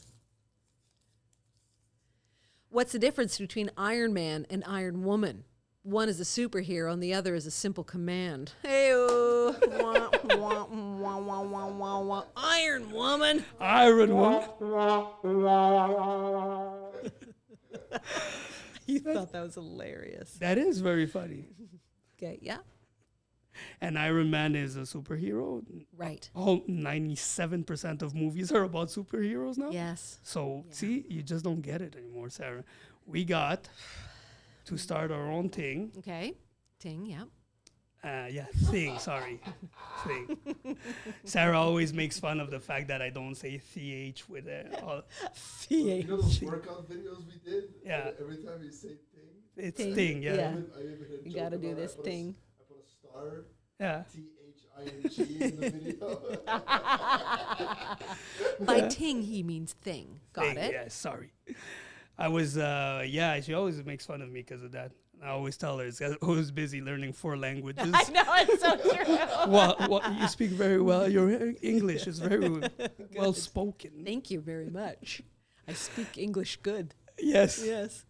What's the difference between Iron Man and Iron Woman? One is a superhero and the other is a simple command. Hey-o. Iron Woman. Iron Woman. You thought that was hilarious. That is very funny. Okay, yeah. And Iron Man is a superhero. Right. All 97% of movies are about superheroes now. Yes. So, see, you just don't get it anymore, Sarah. We got to start our own thing. Okay. Ting, yeah. Thing. Sarah always makes fun of the fact that I don't say TH with it. You know those workout videos we did? Yeah. Every time you say thing, It's Thing. thing, yeah. Yeah. I even had a You joke got to do about it. this thing. I put a star, Yeah. THING in the video. Uh-huh. By ting, he means thing. Got Thing, it? Yeah, sorry. I was, she always makes fun of me because of that. I always tell her I was busy learning 4 languages. I know, it's so true. Well, you speak very well. Your English is very well spoken. Thank you very much. I speak English good. Yes. Yes.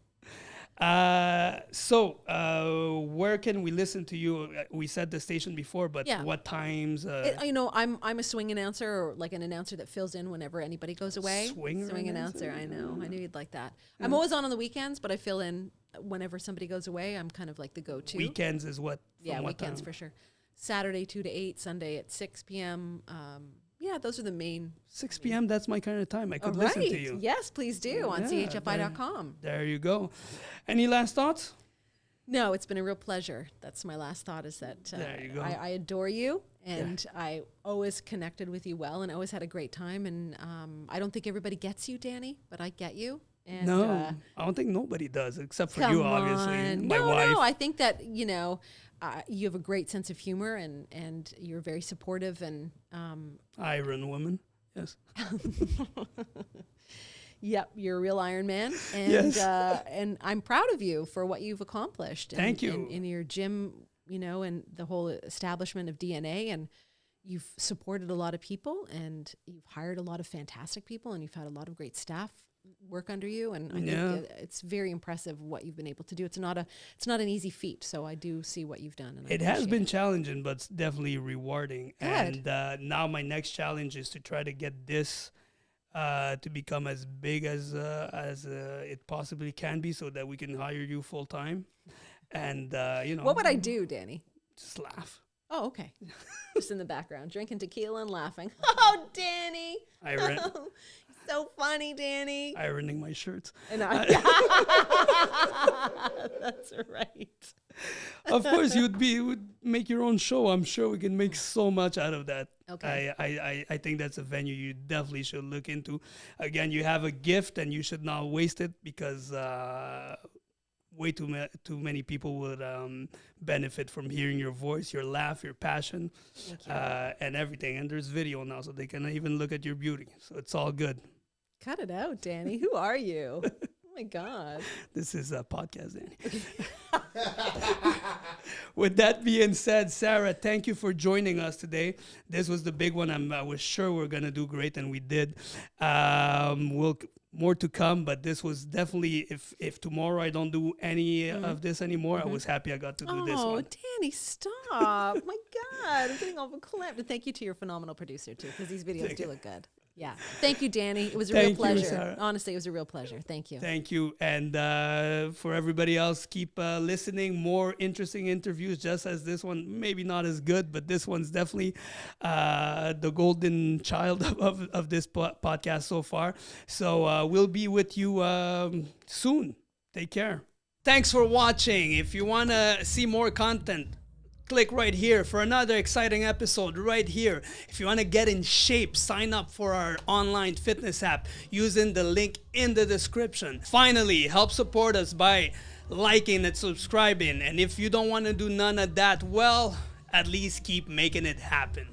Where can we listen to you? We said the station before, but Yeah. what times? I'm a swing announcer, or like an announcer that fills in whenever anybody goes away. Swing announcer. I know. I knew you'd like that. I'm always on the weekends, but I fill in whenever somebody goes away. I'm kind of like the go-to. Weekends is what? Yeah, what weekends time? for sure. Saturday 2 to 8, Sunday at 6 p.m. Yeah, those are the main. 6 p.m. That's my kind of time. I could All listen to right. you. Yes, please do on Yeah, chfi.com. There you go. Any last thoughts? No, it's been a real pleasure. That's my last thought, is that There you go. I adore you, and I always connected with you well, and always had a great time. And I don't think everybody gets you, Danny, but I get you. And, No, I don't think nobody does, except for come you, obviously. on. My no, wife. No, I think that, you have a great sense of humor, and you're very supportive, and Iron woman. Yes. yep, you're a real Iron Man, and Yes. And I'm proud of you for what you've accomplished. Thank you. In your gym, and the whole establishment of DNA, and you've supported a lot of people, and you've hired a lot of fantastic people, and you've had a lot of great staff work under you, and I think it's very impressive what you've been able to do. It's not an easy feat, so I do see what you've done. And I It has been appreciate challenging, but it's definitely rewarding. Good. And now my next challenge is to try to get this to become as big as it possibly can be, so that we can hire you full time. And What would I do, Danny? just laugh. Oh, okay. Just in the background, drinking tequila and laughing. Oh, Danny. Iron, So funny, Danny. ironing my shirts. And that's right. Of course, you would make your own show. I'm sure we can make so much out of that. Okay. I think that's a venue you definitely should look into. Again, you have a gift and you should not waste it, because way too many people would benefit from hearing your voice, your laugh, your passion, Thank you. and everything. And there's video now, so they can even look at your beauty. So it's all good. Cut it out, Danny. Who are you? Oh my God. This is a podcast, Danny. With that being said, Sarah, thank you for joining us today. This was the big one. I was sure we were going to do great, and we did. More to come, but this was definitely, if tomorrow I don't do any of this anymore, I was happy I got to do this Oh, one. Danny, stop. My God. I'm getting all clamped. And thank you to your phenomenal producer, too, because these videos do look good. Yeah. Thank you, Danny. It was a real Thank you, pleasure. Sarah. Honestly, it was a real pleasure. Thank you. Thank you. And for everybody else, keep listening. More interesting interviews, just as this one. Maybe not as good, but this one's definitely the golden child of this podcast so far. So we'll be with you soon. Take care. Thanks for watching. If you want to see more content, click right here for another exciting episode right here. If you want to get in shape, sign up for our online fitness app using the link in the description. Finally, help support us by liking and subscribing. And if you don't want to do none of that, well, at least keep making it happen.